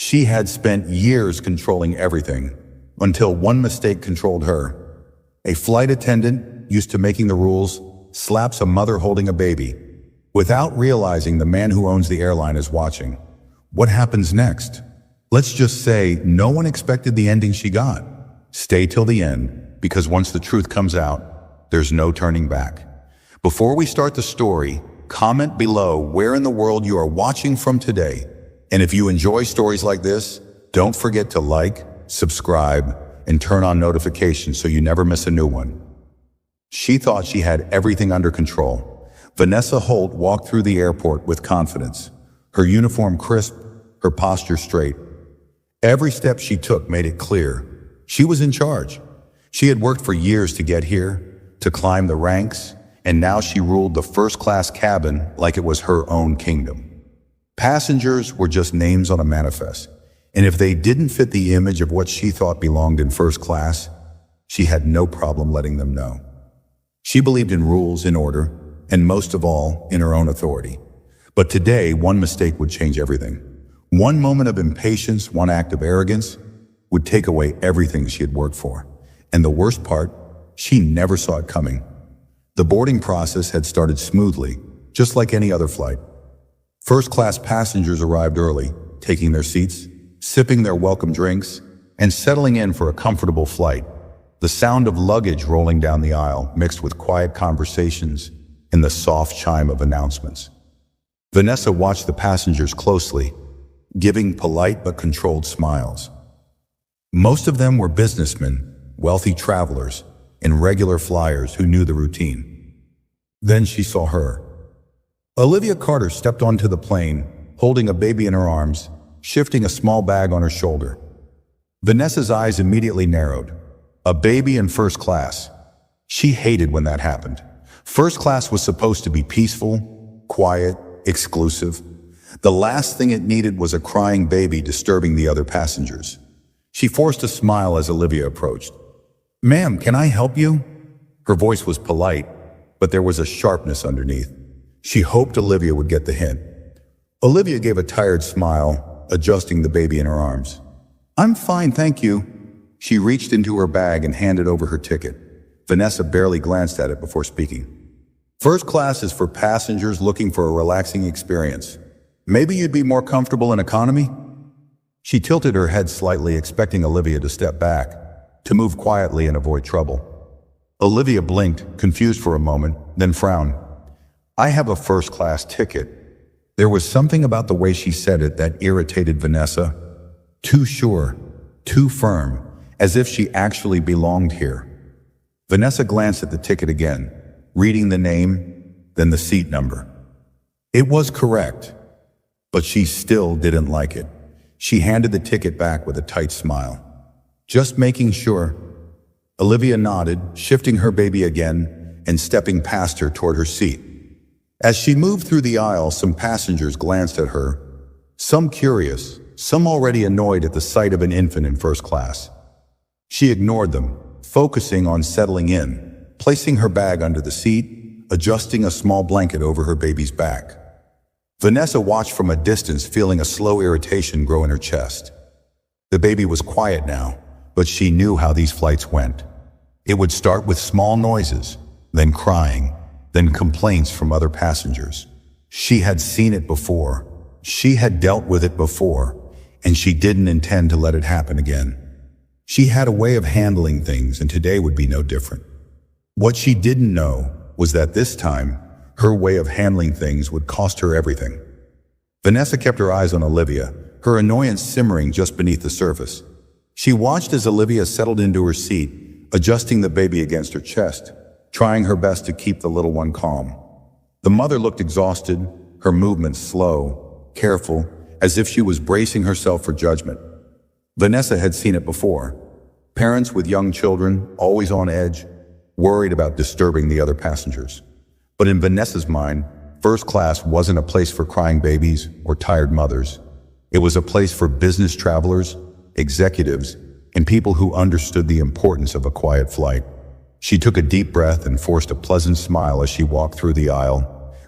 She had spent years controlling everything, until one mistake controlled her. A flight attendant, used to making the rules, slaps a mother holding a baby. Without realizing the man who owns the airline is watching. What happens next? Let's just say no one expected the ending she got. Stay till the end, because once the truth comes out, there's no turning back. Before we start the story, comment below where in the world you are watching from today. And if you enjoy stories like this, don't forget to like, subscribe, and turn on notifications so you never miss a new one. She thought she had everything under control. Vanessa Holt walked through the airport with confidence, her uniform crisp, her posture straight. Every step she took made it clear. She was in charge. She had worked for years to get here, to climb the ranks, and now she ruled the first-class cabin like it was her own kingdom. Passengers were just names on a manifest, and if they didn't fit the image of what she thought belonged in first class, she had no problem letting them know. She believed in rules, in order, and most of all, in her own authority. But today, one mistake would change everything. One moment of impatience, one act of arrogance, would take away everything she had worked for. And the worst part, she never saw it coming. The boarding process had started smoothly, just like any other flight. First-class passengers arrived early, taking their seats, sipping their welcome drinks, and settling in for a comfortable flight. The sound of luggage rolling down the aisle mixed with quiet conversations and the soft chime of announcements. Vanessa watched the passengers closely, giving polite but controlled smiles. Most of them were businessmen, wealthy travelers, and regular flyers who knew the routine. Then she saw her. Olivia Carter stepped onto the plane, holding a baby in her arms, shifting a small bag on her shoulder. Vanessa's eyes immediately narrowed. A baby in first class. She hated when that happened. First class was supposed to be peaceful, quiet, exclusive. The last thing it needed was a crying baby disturbing the other passengers. She forced a smile as Olivia approached. "Ma'am, can I help you?" Her voice was polite, but there was a sharpness underneath. She hoped Olivia would get the hint. Olivia gave a tired smile, adjusting the baby in her arms. "I'm fine, thank you." She reached into her bag and handed over her ticket. Vanessa barely glanced at it before speaking. "First class is for passengers looking for a relaxing experience. Maybe you'd be more comfortable in economy?" She tilted her head slightly, expecting Olivia to step back, to move quietly and avoid trouble. Olivia blinked, confused for a moment, then frowned. "I have a first-class ticket." There was something about the way she said it that irritated Vanessa. Too sure, too firm, as if she actually belonged here. Vanessa glanced at the ticket again, reading the name, then the seat number. It was correct, but she still didn't like it. She handed the ticket back with a tight smile. "Just making sure." Olivia nodded, shifting her baby again and stepping past her toward her seat. As she moved through the aisle, some passengers glanced at her, some curious, some already annoyed at the sight of an infant in first class. She ignored them, focusing on settling in, placing her bag under the seat, adjusting a small blanket over her baby's back. Vanessa watched from a distance, feeling a slow irritation grow in her chest. The baby was quiet now, but she knew how these flights went. It would start with small noises, then crying, then complaints from other passengers. She had seen it before. She had dealt with it before, and she didn't intend to let it happen again. She had a way of handling things, and today would be no different. What she didn't know was that this time, her way of handling things would cost her everything. Vanessa kept her eyes on Olivia, her annoyance simmering just beneath the surface. She watched as Olivia settled into her seat, adjusting the baby against her chest, trying her best to keep the little one calm. The mother looked exhausted, her movements slow, careful, as if she was bracing herself for judgment. Vanessa had seen it before. Parents with young children, always on edge, worried about disturbing the other passengers. But in Vanessa's mind, first class wasn't a place for crying babies or tired mothers. It was a place for business travelers, executives, and people who understood the importance of a quiet flight. She took a deep breath and forced a pleasant smile as she walked through the aisle,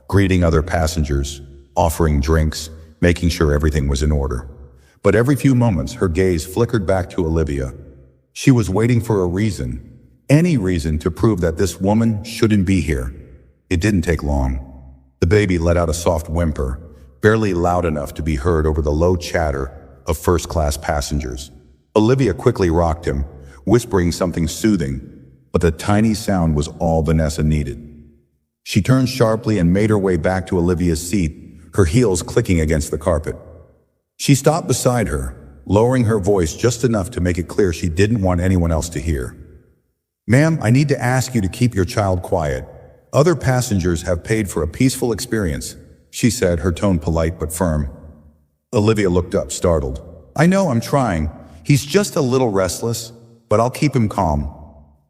greeting other passengers, offering drinks, making sure everything was in order. But every few moments, her gaze flickered back to Olivia. She was waiting for a reason, any reason to prove that this woman shouldn't be here. It didn't take long. The baby let out a soft whimper, barely loud enough to be heard over the low chatter of first-class passengers. Olivia quickly rocked him, whispering something soothing, but the tiny sound was all Vanessa needed. She turned sharply and made her way back to Olivia's seat, her heels clicking against the carpet. She stopped beside her, lowering her voice just enough to make it clear she didn't want anyone else to hear. "Ma'am, I need to ask you to keep your child quiet. Other passengers have paid for a peaceful experience," she said, her tone polite but firm. Olivia looked up, startled. "I know, I'm trying. He's just a little restless, but I'll keep him calm."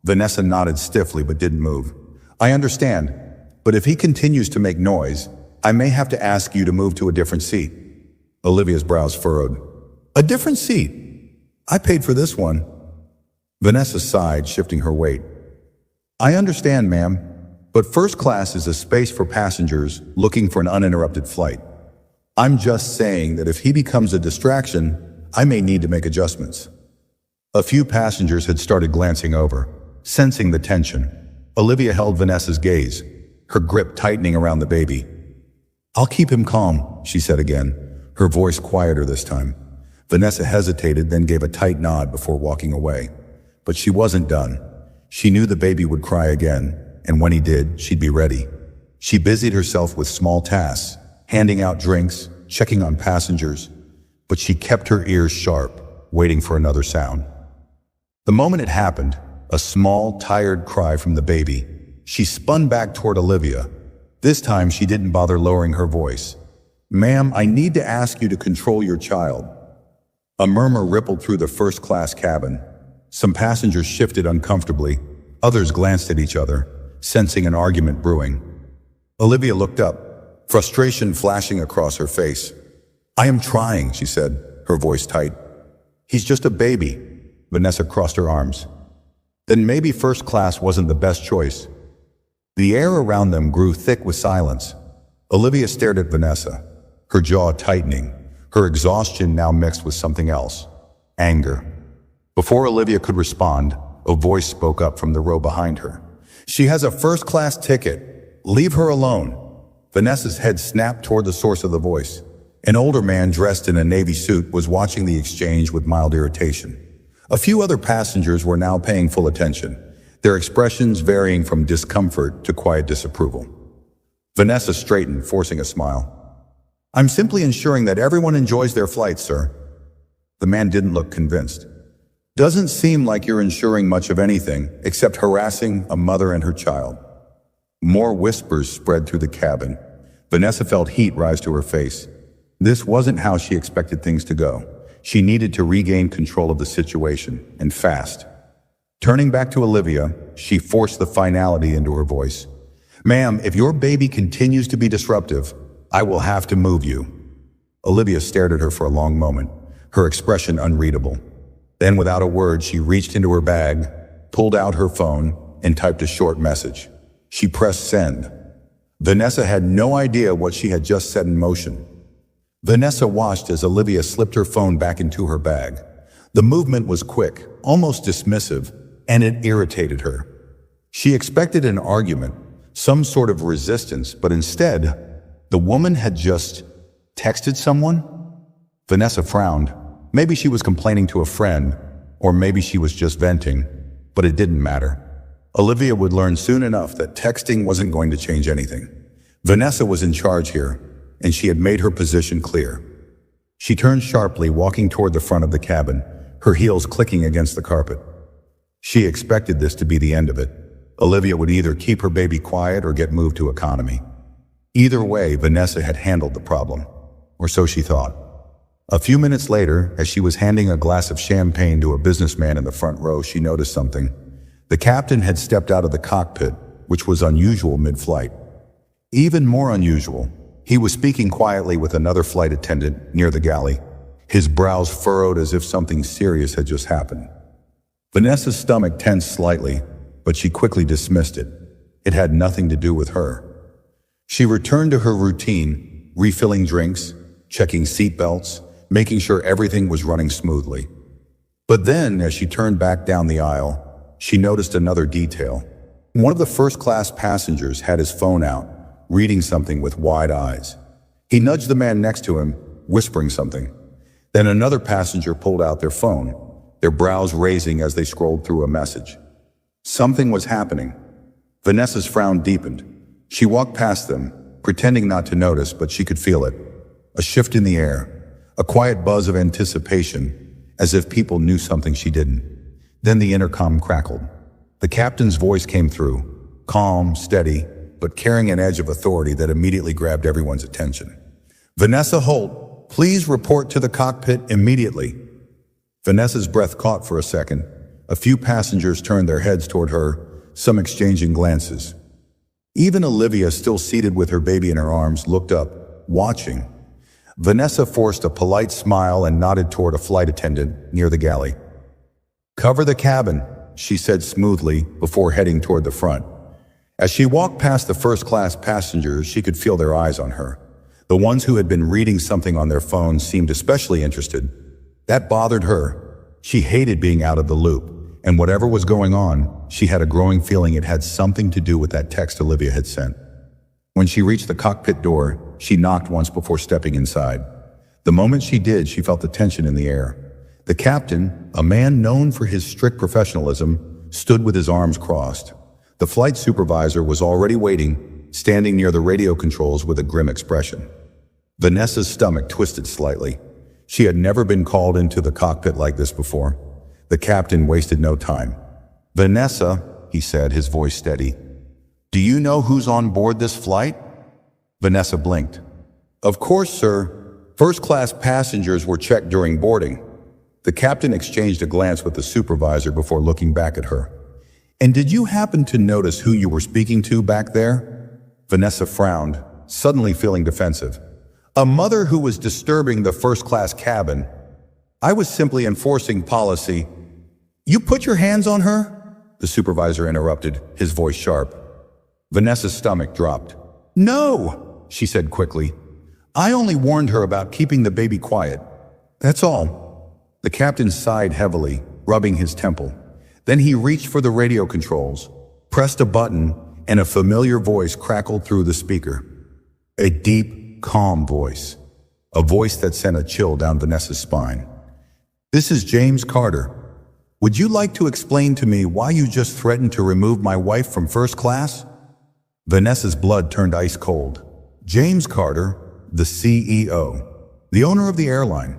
Vanessa nodded stiffly but didn't move. "I understand, but if he continues to make noise, I may have to ask you to move to a different seat." Olivia's brows furrowed. "A different seat? I paid for this one." Vanessa sighed, shifting her weight. "I understand, ma'am, but first class is a space for passengers looking for an uninterrupted flight. I'm just saying that if he becomes a distraction, I may need to make adjustments." A few passengers had started glancing over, sensing the tension. Olivia held Vanessa's gaze, her grip tightening around the baby. "I'll keep him calm," she said again, her voice quieter this time. Vanessa hesitated, then gave a tight nod before walking away. But she wasn't done. She knew the baby would cry again, and when he did, she'd be ready. She busied herself with small tasks, handing out drinks, checking on passengers, but she kept her ears sharp, waiting for another sound. The moment it happened, a small, tired cry from the baby. She spun back toward Olivia. This time, she didn't bother lowering her voice. "Ma'am, I need to ask you to control your child." A murmur rippled through the first-class cabin. Some passengers shifted uncomfortably. Others glanced at each other, sensing an argument brewing. Olivia looked up, frustration flashing across her face. "I am trying," she said, her voice tight. "He's just a baby." Vanessa crossed her arms. Then maybe first class wasn't the best choice. The air around them grew thick with silence. Olivia stared at Vanessa, her jaw tightening, her exhaustion now mixed with something else, anger. Before Olivia could respond, a voice spoke up from the row behind her. "She has a first-class ticket. Leave her alone." Vanessa's head snapped toward the source of the voice. An older man dressed in a navy suit was watching the exchange with mild irritation. A few other passengers were now paying full attention, their expressions varying from discomfort to quiet disapproval. Vanessa straightened, forcing a smile. "I'm simply ensuring that everyone enjoys their flight, sir." The man didn't look convinced. "Doesn't seem like you're ensuring much of anything except harassing a mother and her child." More whispers spread through the cabin. Vanessa felt heat rise to her face. This wasn't how she expected things to go. She needed to regain control of the situation, and fast. Turning back to Olivia, she forced the finality into her voice. "Ma'am, if your baby continues to be disruptive, I will have to move you." Olivia stared at her for a long moment, her expression unreadable. Then, without a word, she reached into her bag, pulled out her phone, and typed a short message. She pressed send. Vanessa had no idea what she had just set in motion. Vanessa watched as Olivia slipped her phone back into her bag. The movement was quick, almost dismissive, and it irritated her. She expected an argument, some sort of resistance, but instead, the woman had just texted someone? Vanessa frowned. Maybe she was complaining to a friend, or maybe she was just venting, but it didn't matter. Olivia would learn soon enough that texting wasn't going to change anything. Vanessa was in charge here, and she had made her position clear. She turned sharply, walking toward the front of the cabin, her heels clicking against the carpet. She expected this to be the end of it. Olivia would either keep her baby quiet or get moved to economy. Either way, Vanessa had handled the problem, or so she thought. A few minutes later, as she was handing a glass of champagne to a businessman in the front row, she noticed something. The captain had stepped out of the cockpit, which was unusual mid-flight. Even more unusual, he was speaking quietly with another flight attendant near the galley, his brows furrowed as if something serious had just happened. Vanessa's stomach tensed slightly, but she quickly dismissed it. It had nothing to do with her. She returned to her routine, refilling drinks, checking seatbelts, making sure everything was running smoothly. But then, as she turned back down the aisle, she noticed another detail. One of the first-class passengers had his phone out, reading something with wide eyes. He nudged the man next to him, whispering something. Then another passenger pulled out their phone, their brows raising as they scrolled through a message. Something was happening. Vanessa's frown deepened. She walked past them, pretending not to notice, but she could feel it. A shift in the air, a quiet buzz of anticipation, as if people knew something she didn't. Then the intercom crackled. The captain's voice came through, calm, steady, but carrying an edge of authority that immediately grabbed everyone's attention. "Vanessa Holt, please report to the cockpit immediately." Vanessa's breath caught for a second. A few passengers turned their heads toward her, some exchanging glances. Even Olivia, still seated with her baby in her arms, looked up, watching. Vanessa forced a polite smile and nodded toward a flight attendant near the galley. "Cover the cabin," she said smoothly before heading toward the front. As she walked past the first-class passengers, she could feel their eyes on her. The ones who had been reading something on their phones seemed especially interested. That bothered her. She hated being out of the loop, and whatever was going on, she had a growing feeling it had something to do with that text Olivia had sent. When she reached the cockpit door, she knocked once before stepping inside. The moment she did, she felt the tension in the air. The captain, a man known for his strict professionalism, stood with his arms crossed. The flight supervisor was already waiting, standing near the radio controls with a grim expression. Vanessa's stomach twisted slightly. She had never been called into the cockpit like this before. The captain wasted no time. "Vanessa," he said, his voice steady, "do you know who's on board this flight?" Vanessa blinked. "Of course, sir. First-class passengers were checked during boarding." The captain exchanged a glance with the supervisor before looking back at her. "And did you happen to notice who you were speaking to back there?" Vanessa frowned, suddenly feeling defensive. "A mother who was disturbing the first-class cabin. I was simply enforcing policy." "You put your hands on her?" the supervisor interrupted, his voice sharp. Vanessa's stomach dropped. "No," she said quickly. "I only warned her about keeping the baby quiet. That's all." The captain sighed heavily, rubbing his temple. Then he reached for the radio controls, pressed a button, and a familiar voice crackled through the speaker. A deep, calm voice. A voice that sent a chill down Vanessa's spine. "This is James Carter. Would you like to explain to me why you just threatened to remove my wife from first class?" Vanessa's blood turned ice cold. James Carter, the CEO, the owner of the airline,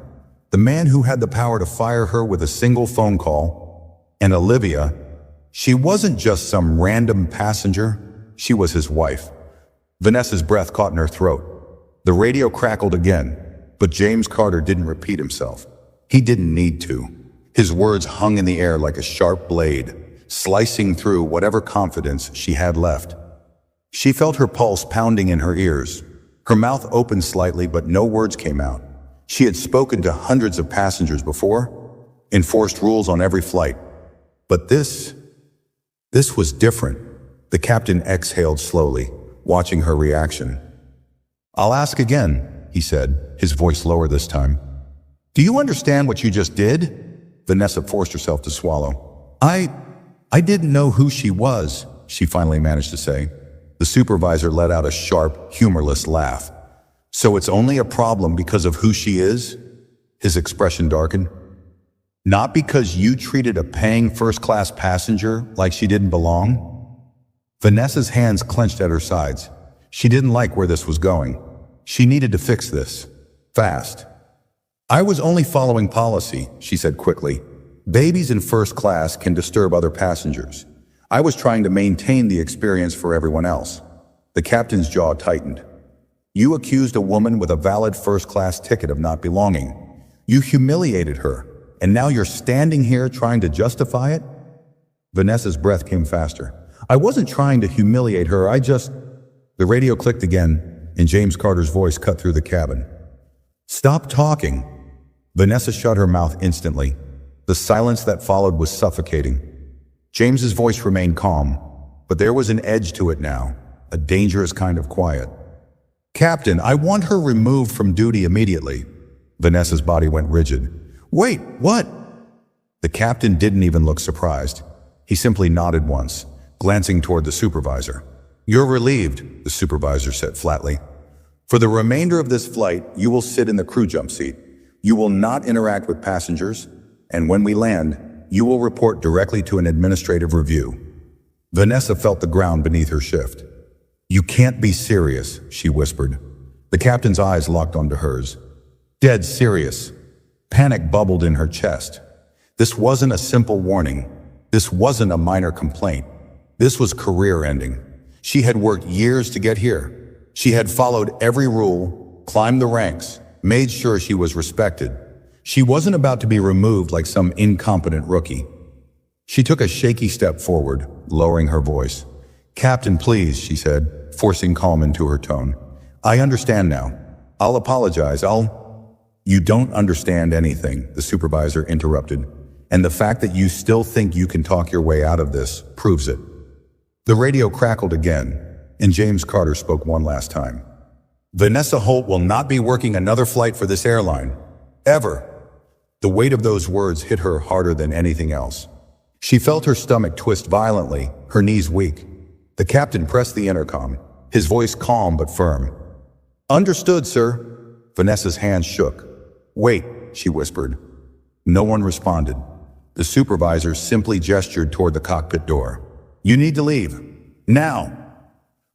the man who had the power to fire her with a single phone call, and Olivia, she wasn't just some random passenger, she was his wife. Vanessa's breath caught in her throat. The radio crackled again, but James Carter didn't repeat himself. He didn't need to. His words hung in the air like a sharp blade, slicing through whatever confidence she had left. She felt her pulse pounding in her ears. Her mouth opened slightly, but no words came out. She had spoken to hundreds of passengers before, enforced rules on every flight. But this was different. The captain exhaled slowly, watching her reaction. "I'll ask again," he said, his voice lower this time. "Do you understand what you just did?" Vanessa forced herself to swallow. I didn't know who she was," she finally managed to say. The supervisor let out a sharp, humorless laugh. "So it's only a problem because of who she is?" His expression darkened. "Not because you treated a paying first-class passenger like she didn't belong?" Vanessa's hands clenched at her sides. She didn't like where this was going. She needed to fix this. Fast. "I was only following policy," she said quickly. "Babies in first class can disturb other passengers. I was trying to maintain the experience for everyone else." The captain's jaw tightened. "You accused a woman with a valid first-class ticket of not belonging. You humiliated her, and now you're standing here trying to justify it?" Vanessa's breath came faster. "I wasn't trying to humiliate her, The radio clicked again, and James Carter's voice cut through the cabin. "Stop talking." Vanessa shut her mouth instantly. The silence that followed was suffocating. James's voice remained calm, but there was an edge to it now, a dangerous kind of quiet. "Captain, I want her removed from duty immediately." Vanessa's body went rigid. "Wait, what?" The captain didn't even look surprised. He simply nodded once, glancing toward the supervisor. "You're relieved," the supervisor said flatly. "For the remainder of this flight, you will sit in the crew jump seat. You will not interact with passengers, and when we land, you will report directly to an administrative review." Vanessa felt the ground beneath her shift. "You can't be serious," she whispered. The captain's eyes locked onto hers. "Dead serious." Panic bubbled in her chest. This wasn't a simple warning. This wasn't a minor complaint. This was career-ending. She had worked years to get here. She had followed every rule, climbed the ranks, made sure she was respected. She wasn't about to be removed like some incompetent rookie. She took a shaky step forward, lowering her voice. "Captain, please," she said, forcing calm into her tone. "I understand now. I'll apologize. You don't understand anything," the supervisor interrupted. "And the fact that you still think you can talk your way out of this proves it." The radio crackled again, and James Carter spoke one last time. "Vanessa Holt will not be working another flight for this airline. Ever." The weight of those words hit her harder than anything else. She felt her stomach twist violently, her knees weak. The captain pressed the intercom, his voice calm but firm. "Understood, sir." Vanessa's hands shook. "Wait," she whispered. No one responded. The supervisor simply gestured toward the cockpit door. "You need to leave. Now."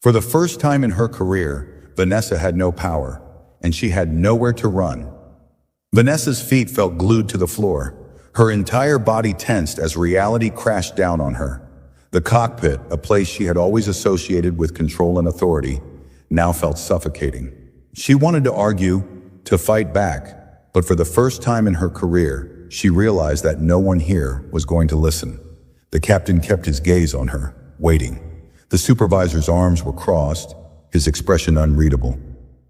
For the first time in her career, Vanessa had no power, and she had nowhere to run. Vanessa's feet felt glued to the floor. Her entire body tensed as reality crashed down on her. The cockpit, a place she had always associated with control and authority, now felt suffocating. She wanted to argue, to fight back, but for the first time in her career, she realized that no one here was going to listen. The captain kept his gaze on her, waiting. The supervisor's arms were crossed, his expression unreadable.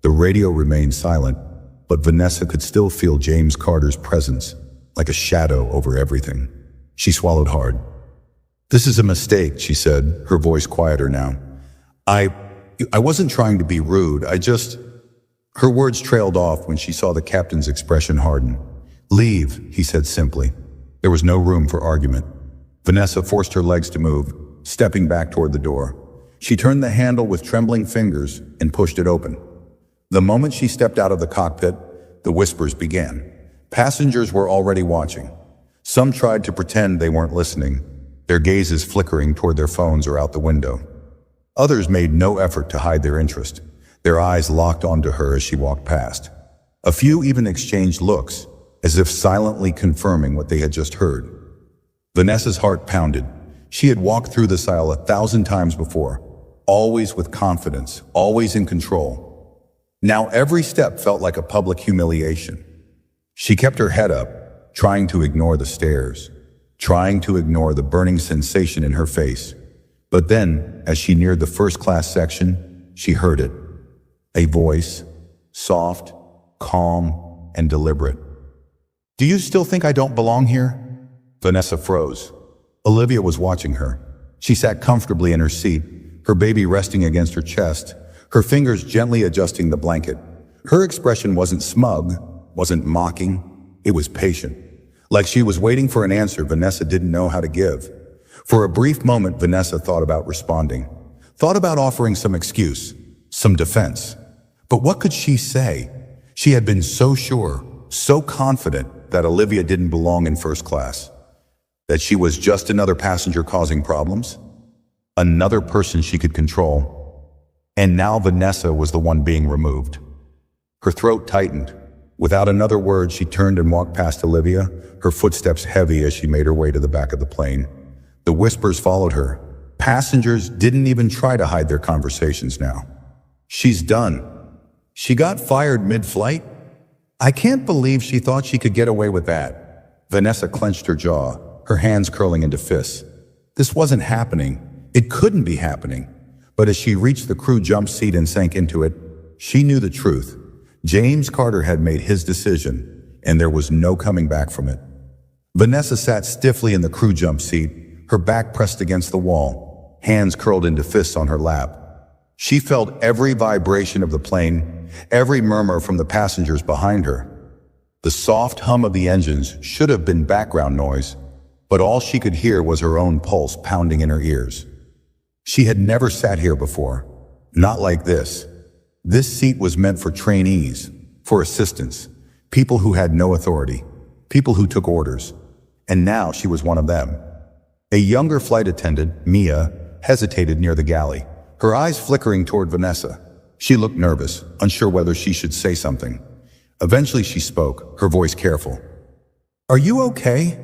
The radio remained silent, but Vanessa could still feel James Carter's presence, like a shadow over everything. She swallowed hard. "This is a mistake," she said, her voice quieter now. I wasn't trying to be rude, Her words trailed off when she saw the captain's expression harden. "Leave," he said simply. There was no room for argument. Vanessa forced her legs to move, stepping back toward the door. She turned the handle with trembling fingers and pushed it open. The moment she stepped out of the cockpit, the whispers began. Passengers were already watching. Some tried to pretend they weren't listening, their gazes flickering toward their phones or out the window. Others made no effort to hide their interest. Their eyes locked onto her as she walked past. A few even exchanged looks, as if silently confirming what they had just heard. Vanessa's heart pounded. She had walked through this aisle 1,000 times before, always with confidence, always in control. Now every step felt like a public humiliation. She kept her head up, trying to ignore the stares, trying to ignore the burning sensation in her face. But then, as she neared the first-class section, she heard it. A voice, soft, calm, and deliberate. "Do you still think I don't belong here?" Vanessa froze. Olivia was watching her. She sat comfortably in her seat, her baby resting against her chest, her fingers gently adjusting the blanket. Her expression wasn't smug, wasn't mocking, it was patient. Like she was waiting for an answer Vanessa didn't know how to give. For a brief moment, Vanessa thought about responding, thought about offering some excuse, some defense. But what could she say? She had been so sure, so confident that Olivia didn't belong in first class, that she was just another passenger causing problems, another person she could control. And now Vanessa was the one being removed. Her throat tightened. Without another word, she turned and walked past Olivia, her footsteps heavy as she made her way to the back of the plane. The whispers followed her. Passengers didn't even try to hide their conversations now. "She's done. She got fired mid-flight? I can't believe she thought she could get away with that." Vanessa clenched her jaw, her hands curling into fists. This wasn't happening. It couldn't be happening. But as she reached the crew jump seat and sank into it, she knew the truth. James Carter had made his decision, and there was no coming back from it. Vanessa sat stiffly in the crew jump seat, her back pressed against the wall, hands curled into fists on her lap. She felt every vibration of the plane, every murmur from the passengers behind her. The soft hum of the engines should have been background noise, but all she could hear was her own pulse pounding in her ears. She had never sat here before. Not like this. This seat was meant for trainees, for assistants, people who had no authority, people who took orders. And now she was one of them. A younger flight attendant, Mia, hesitated near the galley, her eyes flickering toward Vanessa. She looked nervous, unsure whether she should say something. Eventually she spoke, her voice careful. "Are you okay?"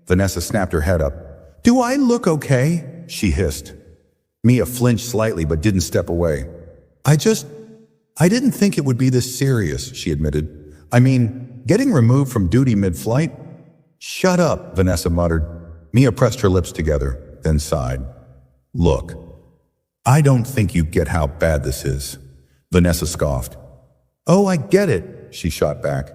Vanessa snapped her head up. "Do I look okay?" she hissed. Mia flinched slightly but didn't step away. I didn't think it would be this serious," she admitted. "I mean, getting removed from duty mid-flight?" "Shut up," Vanessa muttered. Mia pressed her lips together, then sighed. "Look, I don't think you get how bad this is," Vanessa scoffed. "Oh, I get it," she shot back.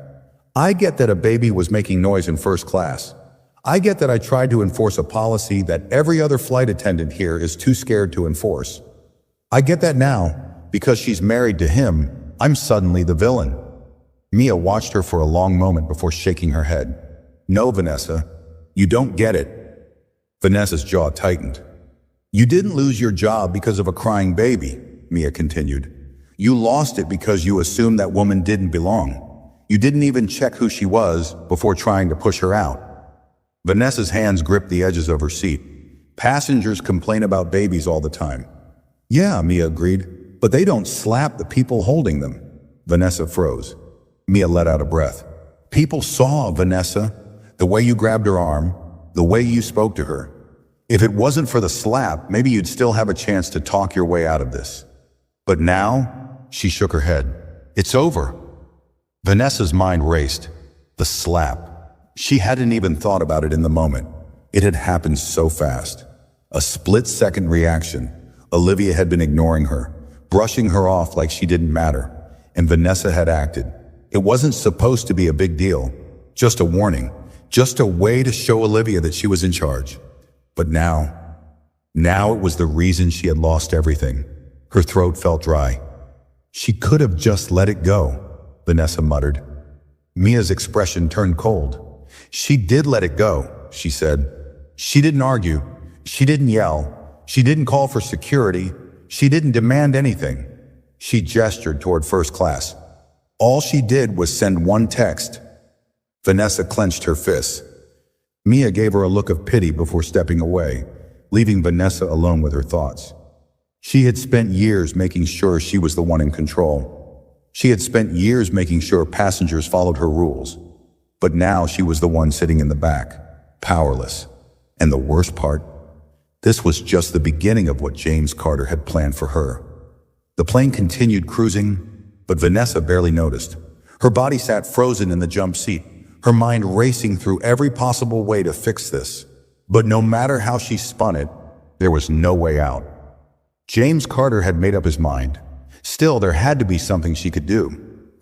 "I get that a baby was making noise in first class. I get that I tried to enforce a policy that every other flight attendant here is too scared to enforce. I get that now, because she's married to him, I'm suddenly the villain." Mia watched her for a long moment before shaking her head. "No, Vanessa, you don't get it." Vanessa's jaw tightened. "You didn't lose your job because of a crying baby," Mia continued. "You lost it because you assumed that woman didn't belong. You didn't even check who she was before trying to push her out." Vanessa's hands gripped the edges of her seat. "Passengers complain about babies all the time." "Yeah," Mia agreed, "but they don't slap the people holding them." Vanessa froze. Mia let out a breath. "People saw, Vanessa, the way you grabbed her arm, the way you spoke to her. If it wasn't for the slap, maybe you'd still have a chance to talk your way out of this. But now," she shook her head, "it's over." Vanessa's mind raced. The slap. She hadn't even thought about it in the moment. It had happened so fast. A split-second reaction. Olivia had been ignoring her, brushing her off like she didn't matter, and Vanessa had acted. It wasn't supposed to be a big deal, just a warning, just a way to show Olivia that she was in charge. But now it was the reason she had lost everything. Her throat felt dry. "She could have just let it go," Vanessa muttered. Mia's expression turned cold. "She did let it go," she said. "She didn't argue. She didn't yell. She didn't call for security. She didn't demand anything. She gestured toward first class. All she did was send one text." Vanessa clenched her fists. Mia gave her a look of pity before stepping away, leaving Vanessa alone with her thoughts. She had spent years making sure she was the one in control. She had spent years making sure passengers followed her rules. But now she was the one sitting in the back, powerless. And the worst part? This was just the beginning of what James Carter had planned for her. The plane continued cruising, but Vanessa barely noticed. Her body sat frozen in the jump seat, her mind racing through every possible way to fix this. But no matter how she spun it, there was no way out. James Carter had made up his mind. Still, there had to be something she could do.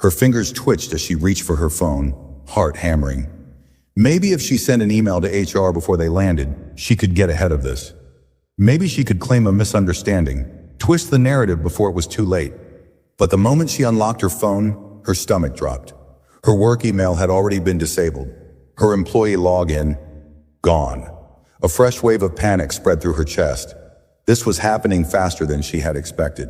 Her fingers twitched as she reached for her phone, heart hammering. Maybe if she sent an email to HR before they landed, she could get ahead of this. Maybe she could claim a misunderstanding, twist the narrative before it was too late. But the moment she unlocked her phone, her stomach dropped. Her work email had already been disabled. Her employee login, gone. A fresh wave of panic spread through her chest. This was happening faster than she had expected.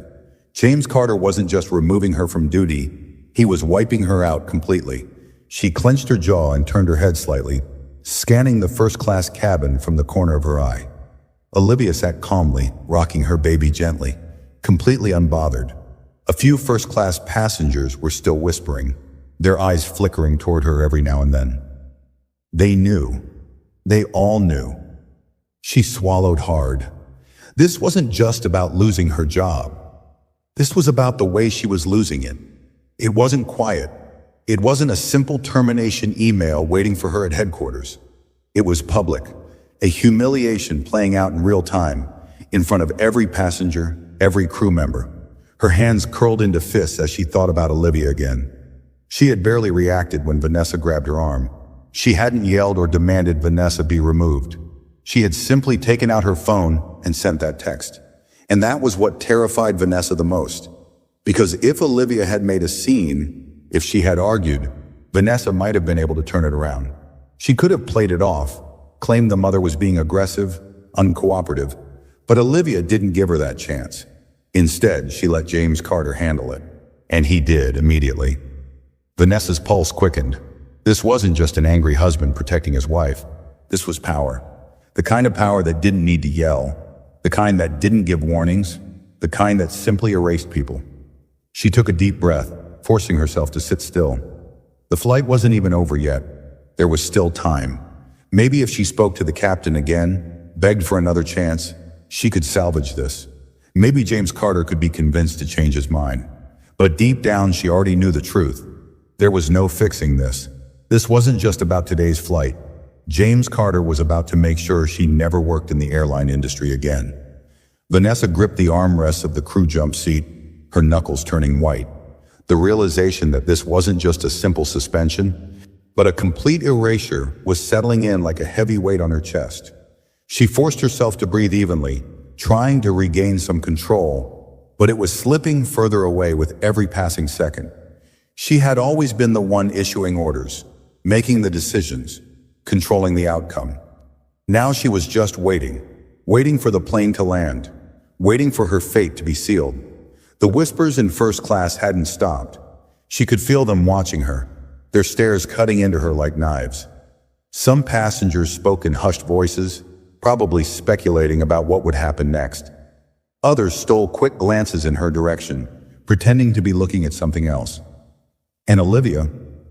James Carter wasn't just removing her from duty, he was wiping her out completely. She clenched her jaw and turned her head slightly, scanning the first-class cabin from the corner of her eye. Olivia sat calmly, rocking her baby gently, completely unbothered. A few first-class passengers were still whispering, their eyes flickering toward her every now and then. They knew. They all knew. She swallowed hard. This wasn't just about losing her job. This was about the way she was losing it. It wasn't quiet. It wasn't a simple termination email waiting for her at headquarters. It was public, a humiliation playing out in real time, in front of every passenger, every crew member. Her hands curled into fists as she thought about Olivia again. She had barely reacted when Vanessa grabbed her arm. She hadn't yelled or demanded Vanessa be removed. She had simply taken out her phone and sent that text. And that was what terrified Vanessa the most. Because if Olivia had made a scene, if she had argued, Vanessa might have been able to turn it around. She could have played it off, claimed the mother was being aggressive, uncooperative, but Olivia didn't give her that chance. Instead, she let James Carter handle it, and he did immediately. Vanessa's pulse quickened. This wasn't just an angry husband protecting his wife. This was power. The kind of power that didn't need to yell, the kind that didn't give warnings, the kind that simply erased people. She took a deep breath, forcing herself to sit still. The flight wasn't even over yet. There was still time. Maybe if she spoke to the captain again, begged for another chance, she could salvage this. Maybe James Carter could be convinced to change his mind. But deep down, she already knew the truth. There was no fixing this. This wasn't just about today's flight. James Carter was about to make sure she never worked in the airline industry again. Vanessa gripped the armrests of the crew jump seat, her knuckles turning white. The realization that this wasn't just a simple suspension, but a complete erasure was settling in like a heavy weight on her chest. She forced herself to breathe evenly, trying to regain some control, but it was slipping further away with every passing second. She had always been the one issuing orders, making the decisions, controlling the outcome. Now she was just waiting for the plane to land, waiting for her fate to be sealed. The whispers in first class hadn't stopped. She could feel them watching her, their stares cutting into her like knives. Some passengers spoke in hushed voices, probably speculating about what would happen next. Others stole quick glances in her direction, pretending to be looking at something else. And Olivia,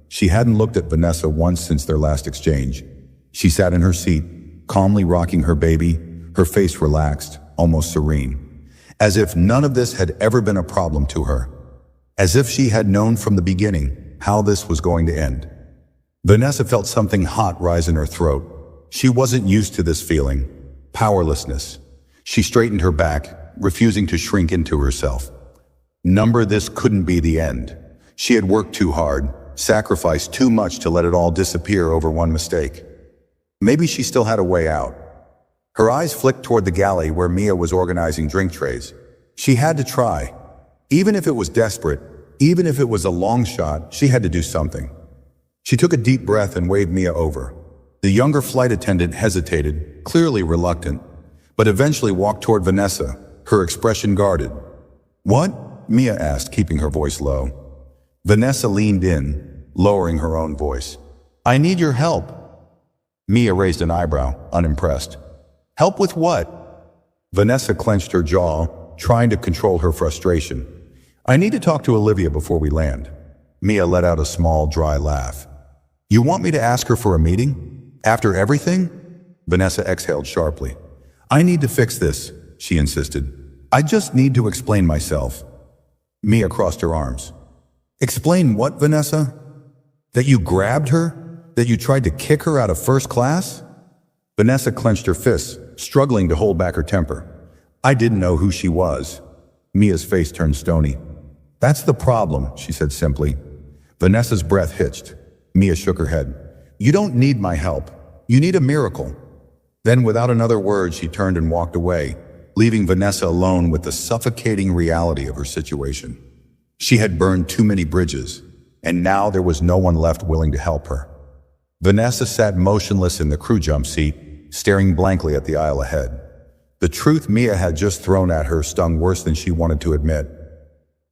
she hadn't looked at Vanessa once since their last exchange. She sat in her seat, calmly rocking her baby, her face relaxed, almost serene, as if none of this had ever been a problem to her, as if she had known from the beginning how this was going to end. Vanessa felt something hot rise in her throat. She wasn't used to this feeling, powerlessness. She straightened her back, refusing to shrink into herself. This couldn't be the end. She had worked too hard, sacrificed too much to let it all disappear over one mistake. Maybe she still had a way out. Her eyes flicked toward the galley where Mia was organizing drink trays. She had to try. Even if it was desperate, even if it was a long shot, she had to do something. She took a deep breath and waved Mia over. The younger flight attendant hesitated, clearly reluctant, but eventually walked toward Vanessa, her expression guarded. "What?" Mia asked, keeping her voice low. Vanessa leaned in, lowering her own voice. "I need your help." Mia raised an eyebrow, unimpressed. "Help with what?" Vanessa clenched her jaw, trying to control her frustration. "I need to talk to Olivia before we land." Mia let out a small, dry laugh. "You want me to ask her for a meeting? After everything?" Vanessa exhaled sharply. "I need to fix this," she insisted. "I just need to explain myself." Mia crossed her arms. "Explain what, Vanessa? That you grabbed her? That you tried to kick her out of first class?" Vanessa clenched her fists, struggling to hold back her temper. "I didn't know who she was." Mia's face turned stony. "That's the problem," she said simply. Vanessa's breath hitched. Mia shook her head. "You don't need my help. You need a miracle." Then, without another word, she turned and walked away, leaving Vanessa alone with the suffocating reality of her situation. She had burned too many bridges, and now there was no one left willing to help her. Vanessa sat motionless in the crew jump seat, staring blankly at the aisle ahead. The truth Mia had just thrown at her stung worse than she wanted to admit.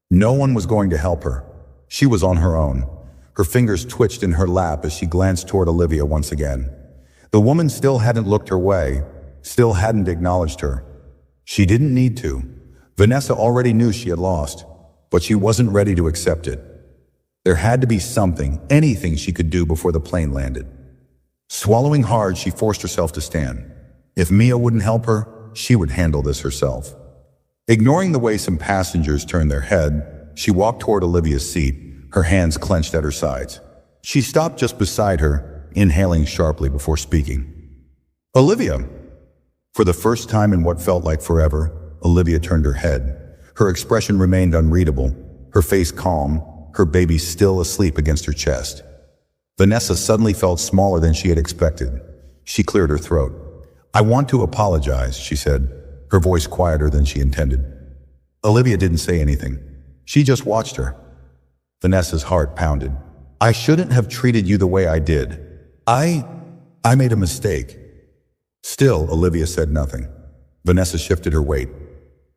No one was going to help her. She was on her own. Her fingers twitched in her lap as she glanced toward Olivia once again. The woman still hadn't looked her way, still hadn't acknowledged her. She didn't need to. Vanessa already knew she had lost, but she wasn't ready to accept it. There had to be something, anything she could do before the plane landed. Swallowing hard, she forced herself to stand. If Mia wouldn't help her, she would handle this herself. Ignoring the way some passengers turned their head, she walked toward Olivia's seat, her hands clenched at her sides. She stopped just beside her, inhaling sharply before speaking. "Olivia!" For the first time in what felt like forever, Olivia turned her head. Her expression remained unreadable, her face calm, her baby still asleep against her chest. Vanessa suddenly felt smaller than she had expected. She cleared her throat. "I want to apologize," she said, her voice quieter than she intended. Olivia didn't say anything. She just watched her. Vanessa's heart pounded. I shouldn't have treated you the way I did. I made a mistake." Still, Olivia said nothing. Vanessa shifted her weight.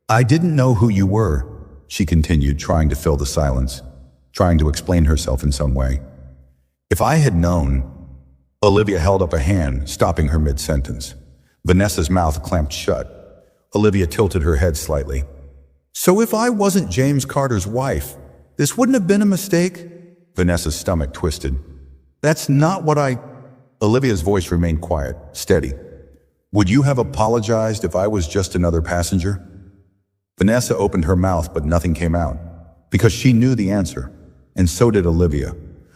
"I didn't know who you were," she continued, trying to fill the silence, trying to explain herself in some way. "If I had known..." Olivia held up a hand, stopping her mid-sentence. Vanessa's mouth clamped shut. Olivia tilted her head slightly. "So if I wasn't James Carter's wife, this wouldn't have been a mistake?" Vanessa's stomach twisted. "That's not what I..." Olivia's voice remained quiet, steady. "Would you have apologized if I was just another passenger?" Vanessa opened her mouth, but nothing came out, because she knew the answer, and so did Olivia.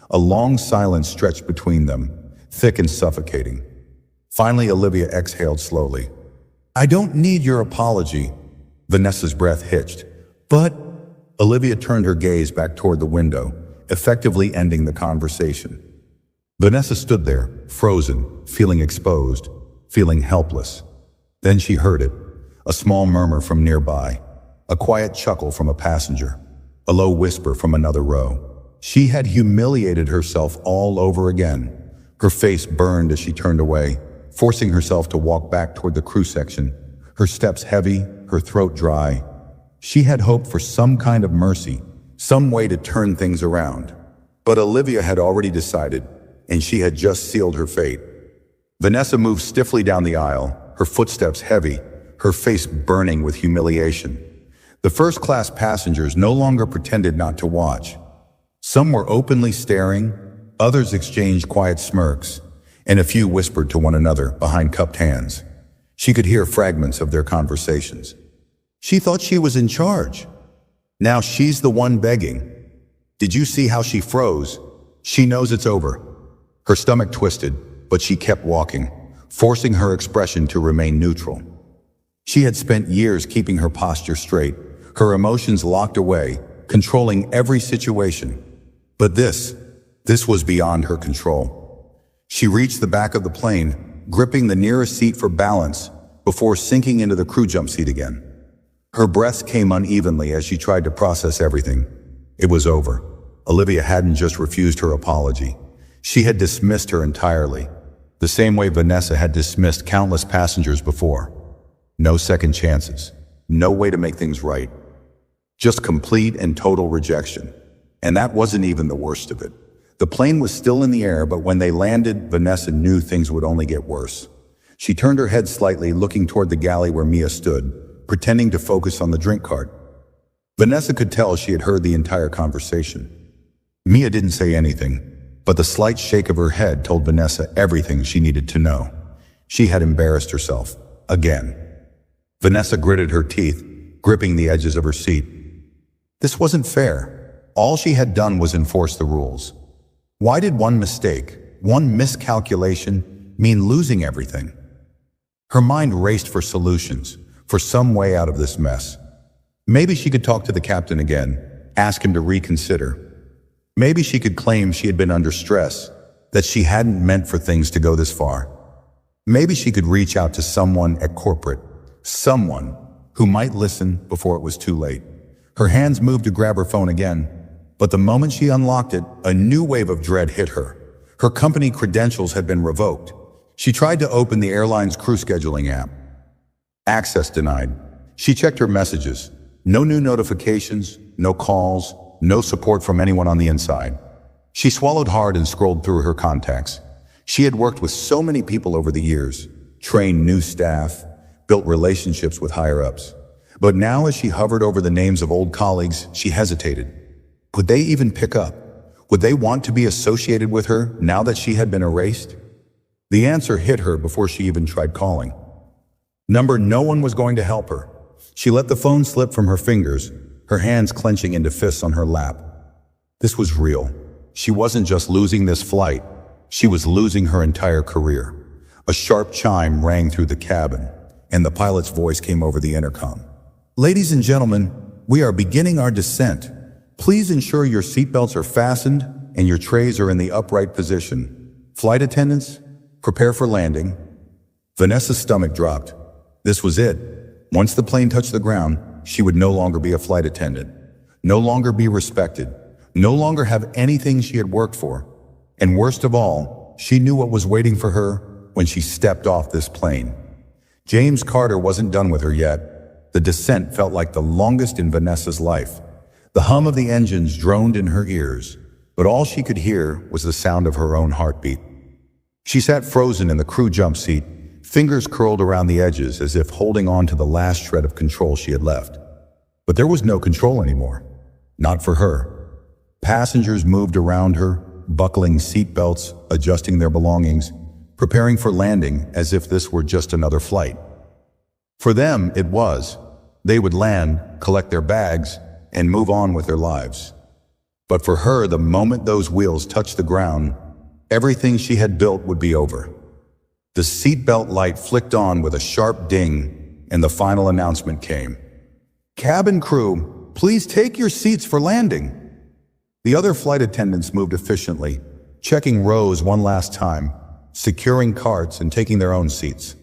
A long silence stretched between them, thick and suffocating. Finally, Olivia exhaled slowly. "I don't need your apology." Vanessa's breath hitched. "But..." Olivia turned her gaze back toward the window, effectively ending the conversation. Vanessa stood there, frozen, feeling exposed, feeling helpless. Then she heard it, a small murmur from nearby, a quiet chuckle from a passenger, a low whisper from another row. She had humiliated herself all over again. Her face burned as she turned away, forcing herself to walk back toward the crew section, her steps heavy, her throat dry. She had hoped for some kind of mercy, some way to turn things around. But Olivia had already decided, and she had just sealed her fate. Vanessa moved stiffly down the aisle, her footsteps heavy, her face burning with humiliation. The first-class passengers no longer pretended not to watch. Some were openly staring, others exchanged quiet smirks, and a few whispered to one another behind cupped hands. She could hear fragments of their conversations. She thought she was in charge. Now she's the one begging. Did you see how she froze? She knows it's over. Her stomach twisted, but she kept walking, forcing her expression to remain neutral. She had spent years keeping her posture straight, her emotions locked away, controlling every situation. But this was beyond her control. She reached the back of the plane, gripping the nearest seat for balance before sinking into the crew jump seat again. Her breaths came unevenly as she tried to process everything. It was over. Olivia hadn't just refused her apology. She had dismissed her entirely, the same way Vanessa had dismissed countless passengers before. No second chances, no way to make things right. Just complete and total rejection. And that wasn't even the worst of it. The plane was still in the air, but when they landed, Vanessa knew things would only get worse. She turned her head slightly, looking toward the galley where Mia stood, pretending to focus on the drink cart. Vanessa could tell she had heard the entire conversation. Mia didn't say anything, but the slight shake of her head told Vanessa everything she needed to know. She had embarrassed herself, again. Vanessa gritted her teeth, gripping the edges of her seat. This wasn't fair. All she had done was enforce the rules. Why did one mistake, one miscalculation, mean losing everything? Her mind raced for solutions, for some way out of this mess. Maybe she could talk to the captain again, ask him to reconsider. Maybe she could claim she had been under stress, that she hadn't meant for things to go this far. Maybe she could reach out to someone at corporate, someone who might listen before it was too late. Her hands moved to grab her phone again, but the moment she unlocked it, a new wave of dread hit her. Her company credentials had been revoked. She tried to open the airline's crew scheduling app. Access denied. She checked her messages. No new notifications, no calls, no support from anyone on the inside. She swallowed hard and scrolled through her contacts. She had worked with so many people over the years, trained new staff, built relationships with higher-ups. But now as she hovered over the names of old colleagues, she hesitated. Would they even pick up? Would they want to be associated with her now that she had been erased? The answer hit her before she even tried calling. No one was going to help her. She let the phone slip from her fingers, her hands clenching into fists on her lap. This was real. She wasn't just losing this flight, she was losing her entire career. A sharp chime rang through the cabin, and the pilot's voice came over the intercom. Ladies and gentlemen, we are beginning our descent. Please ensure your seatbelts are fastened and your trays are in the upright position. Flight attendants, prepare for landing. Vanessa's stomach dropped. This was it. Once the plane touched the ground, she would no longer be a flight attendant, no longer be respected, no longer have anything she had worked for. And worst of all, she knew what was waiting for her when she stepped off this plane. James Carter wasn't done with her yet. The descent felt like the longest in Vanessa's life. The hum of the engines droned in her ears, but all she could hear was the sound of her own heartbeat. She sat frozen in the crew jump seat, fingers curled around the edges as if holding on to the last shred of control she had left. But there was no control anymore. Not for her. Passengers moved around her, buckling seat belts, adjusting their belongings, preparing for landing as if this were just another flight. For them, it was. They would land, collect their bags, and move on with their lives. But for her, the moment those wheels touched the ground, everything she had built would be over. The seatbelt light flicked on with a sharp ding, and the final announcement came. "Cabin crew, please take your seats for landing." The other flight attendants moved efficiently, checking rows one last time, securing carts and taking their own seats.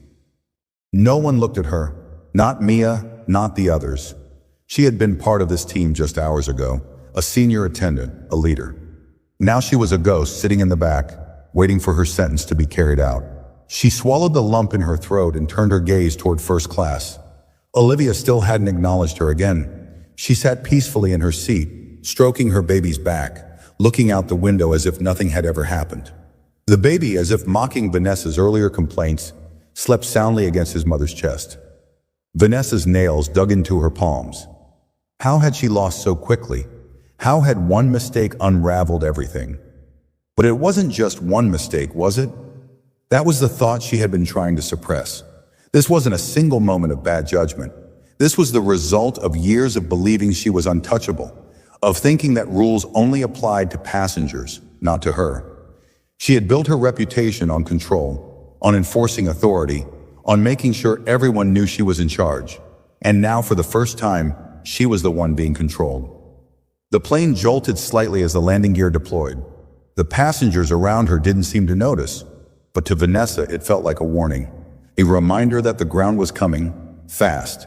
No one looked at her, not Mia, not the others. She had been part of this team just hours ago, a senior attendant, a leader. Now she was a ghost sitting in the back, waiting for her sentence to be carried out. She swallowed the lump in her throat and turned her gaze toward first class. Olivia still hadn't acknowledged her again. She sat peacefully in her seat, stroking her baby's back, looking out the window as if nothing had ever happened. The baby, as if mocking Vanessa's earlier complaints, slept soundly against his mother's chest. Vanessa's nails dug into her palms. How had she lost so quickly? How had one mistake unraveled everything? But it wasn't just one mistake, was it? That was the thought she had been trying to suppress. This wasn't a single moment of bad judgment. This was the result of years of believing she was untouchable, of thinking that rules only applied to passengers, not to her. She had built her reputation on control, on enforcing authority, on making sure everyone knew she was in charge. And now, for the first time, she was the one being controlled. The plane jolted slightly as the landing gear deployed. The passengers around her didn't seem to notice, but to Vanessa it felt like a warning, a reminder that the ground was coming, fast.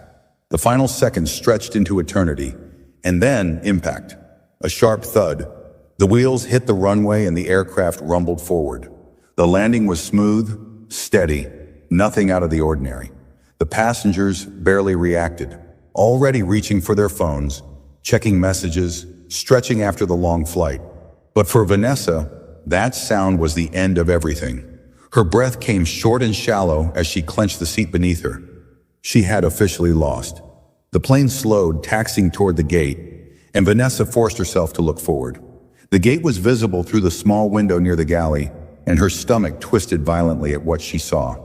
The final seconds stretched into eternity, and then impact. A sharp thud. The wheels hit the runway and the aircraft rumbled forward. The landing was smooth, steady, nothing out of the ordinary. The passengers barely reacted, already reaching for their phones, checking messages, stretching after the long flight. But for Vanessa, that sound was the end of everything. Her breath came short and shallow as she clenched the seat beneath her. She had officially lost. The plane slowed, taxiing toward the gate, and Vanessa forced herself to look forward. The gate was visible through the small window near the galley, and her stomach twisted violently at what she saw.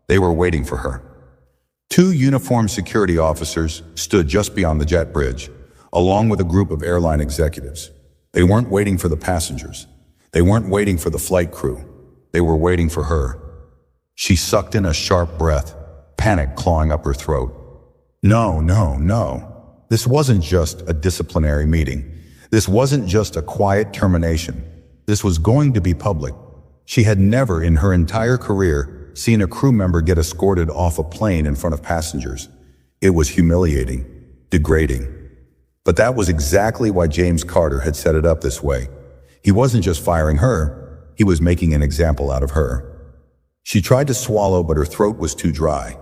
They were waiting for her. Two uniformed security officers stood just beyond the jet bridge, along with a group of airline executives. They weren't waiting for the passengers. They weren't waiting for the flight crew. They were waiting for her. She sucked in a sharp breath, panic clawing up her throat. No. This wasn't just a disciplinary meeting. This wasn't just a quiet termination. This was going to be public. She had never in her entire career seen a crew member get escorted off a plane in front of passengers. It was humiliating, degrading. But that was exactly why James Carter had set it up this way. He wasn't just firing her, he was making an example out of her. She tried to swallow, but her throat was too dry.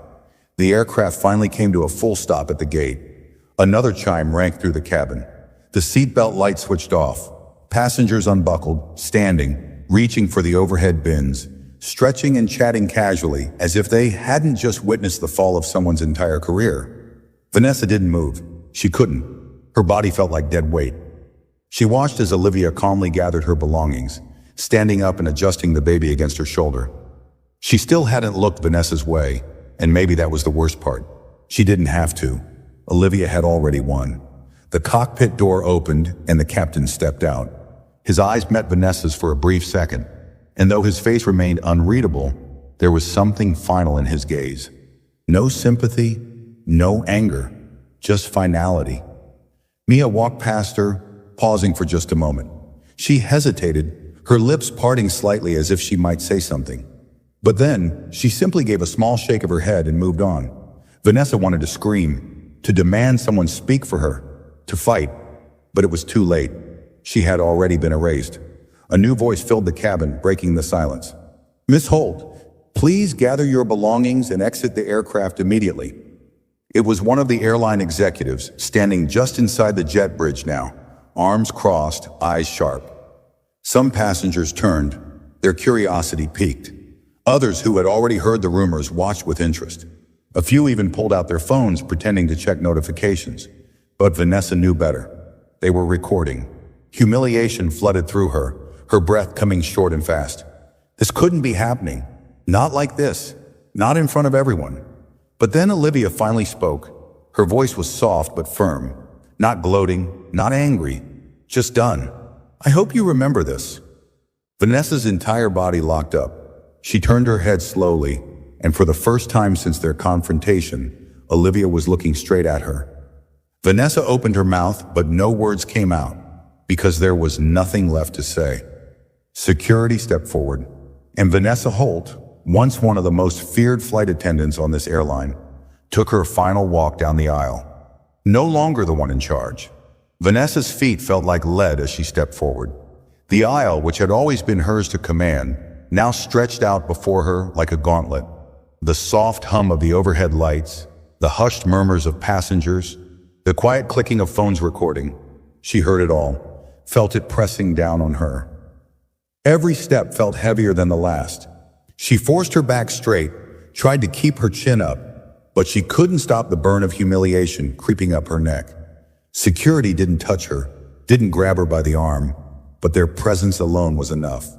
The aircraft finally came to a full stop at the gate. Another chime rang through the cabin. The seatbelt light switched off. Passengers unbuckled, standing, reaching for the overhead bins, stretching and chatting casually as if they hadn't just witnessed the fall of someone's entire career. Vanessa didn't move. She couldn't. Her body felt like dead weight. She watched as Olivia calmly gathered her belongings, standing up and adjusting the baby against her shoulder. She still hadn't looked Vanessa's way, and maybe that was the worst part. She didn't have to. Olivia had already won. The cockpit door opened and the captain stepped out. His eyes met Vanessa's for a brief second, and though his face remained unreadable, there was something final in his gaze. No sympathy, no anger, just finality. Mia walked past her, pausing for just a moment. She hesitated, her lips parting slightly as if she might say something. But then, she simply gave a small shake of her head and moved on. Vanessa wanted to scream, to demand someone speak for her, to fight, but it was too late. she had already been erased. A new voice filled the cabin, breaking the silence. "Miss Holt, please gather your belongings and exit the aircraft immediately." It was one of the airline executives, standing just inside the jet bridge now, arms crossed, eyes sharp. Some passengers turned, their curiosity piqued. Others who had already heard the rumors watched with interest. A few even pulled out their phones, pretending to check notifications. But Vanessa knew better. They were recording. Humiliation flooded through her, her breath coming short and fast. This couldn't be happening. Not like this. Not in front of everyone. But then Olivia finally spoke. Her voice was soft but firm. Not gloating, not angry. Just done. "I hope you remember this." Vanessa's entire body locked up. She turned her head slowly, and for the first time since their confrontation, Olivia was looking straight at her. Vanessa opened her mouth, but no words came out, because there was nothing left to say. Security stepped forward, and Vanessa Holt, once one of the most feared flight attendants on this airline, took her final walk down the aisle. No longer the one in charge. Vanessa's feet felt like lead as she stepped forward. The aisle, which had always been hers to command, now stretched out before her like a gauntlet. The soft hum of the overhead lights, the hushed murmurs of passengers, the quiet clicking of phones recording. She heard it all, felt it pressing down on her. Every step felt heavier than the last. She forced her back straight, tried to keep her chin up, but she couldn't stop the burn of humiliation creeping up her neck. Security didn't touch her, didn't grab her by the arm, but their presence alone was enough.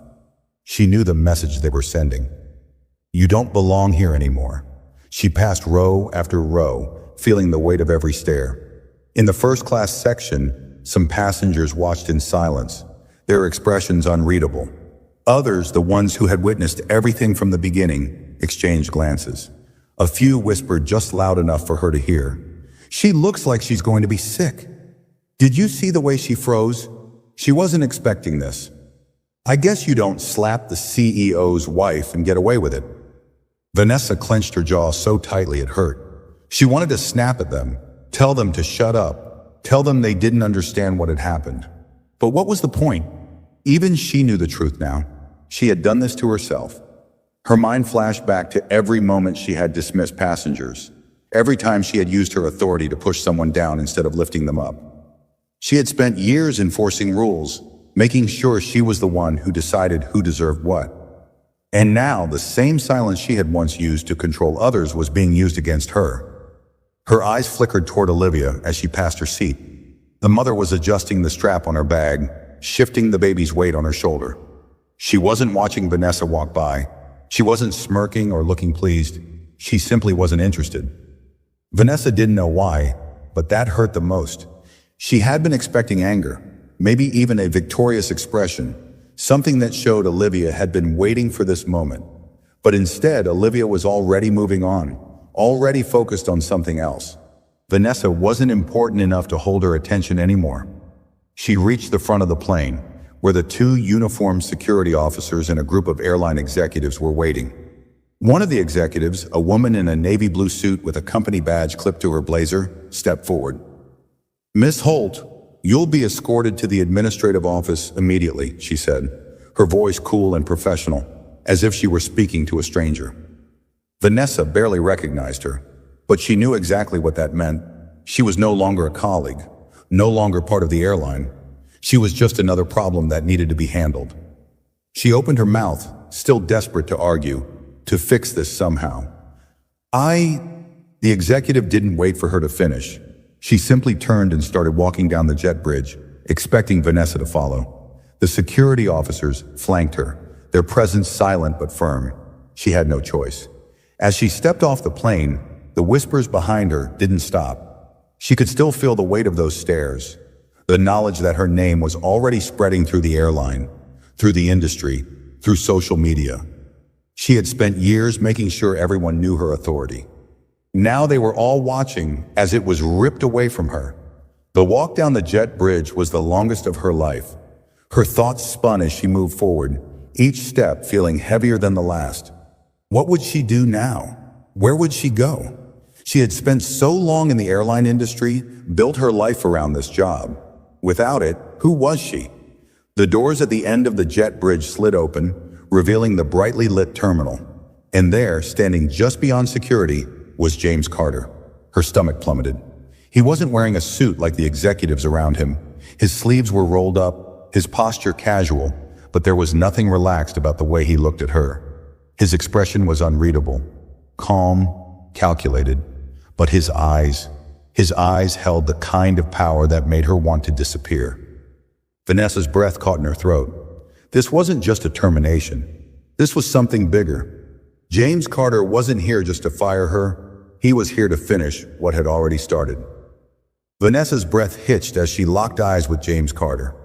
She knew the message they were sending. "You don't belong here anymore." She passed row after row, feeling the weight of every stare. In the first-class section, some passengers watched in silence, their expressions unreadable. Others, the ones who had witnessed everything from the beginning, exchanged glances. A few whispered just loud enough for her to hear. "She looks like she's going to be sick. Did you see the way she froze? She wasn't expecting this. I guess you don't slap the CEO's wife and get away with it." Vanessa clenched her jaw so tightly it hurt. She wanted to snap at them, tell them to shut up, tell them they didn't understand what had happened. But what was the point? Even she knew the truth now. She had done this to herself. Her mind flashed back to every moment she had dismissed passengers, every time she had used her authority to push someone down instead of lifting them up. She had spent years enforcing rules, making sure she was the one who decided who deserved what. And now the same silence she had once used to control others was being used against her. Her eyes flickered toward Olivia as she passed her seat. The mother was adjusting the strap on her bag, shifting the baby's weight on her shoulder. She wasn't watching Vanessa walk by. She wasn't smirking or looking pleased. She simply wasn't interested. Vanessa didn't know why, but that hurt the most. She had been expecting anger, maybe even a victorious expression, something that showed Olivia had been waiting for this moment. But instead, Olivia was already moving on, already focused on something else. Vanessa wasn't important enough to hold her attention anymore. She reached the front of the plane, where the two uniformed security officers and a group of airline executives were waiting. One of the executives, a woman in a navy blue suit with a company badge clipped to her blazer, stepped forward. "Miss Holt, you'll be escorted to the administrative office immediately," she said, her voice cool and professional, as if she were speaking to a stranger. Vanessa barely recognized her, but she knew exactly what that meant. She was no longer a colleague, no longer part of the airline. She was just another problem that needed to be handled. She opened her mouth, still desperate to argue, to fix this somehow. The executive didn't wait for her to finish. She simply turned and started walking down the jet bridge, expecting Vanessa to follow. The security officers flanked her, their presence silent but firm. She had no choice. As she stepped off the plane, the whispers behind her didn't stop. She could still feel the weight of those stares, the knowledge that her name was already spreading through the airline, through the industry, through social media. She had spent years making sure everyone knew her authority. Now they were all watching as it was ripped away from her. The walk down the jet bridge was the longest of her life. Her thoughts spun as she moved forward, each step feeling heavier than the last. What would she do now? Where would she go? She had spent so long in the airline industry, built her life around this job. Without it, Who was she? The doors at the end of the jet bridge slid open, revealing the brightly lit terminal. And there, standing just beyond security, was James Carter. Her stomach plummeted. He wasn't wearing a suit like the executives around him. His sleeves were rolled up, his posture casual, but there was nothing relaxed about the way he looked at her. His expression was unreadable, calm, calculated, but his eyes held the kind of power that made her want to disappear. Vanessa's breath caught in her throat. This wasn't just a termination. This was something bigger. James Carter wasn't here just to fire her. He was here to finish what had already started. Vanessa's breath hitched as she locked eyes with James Carter.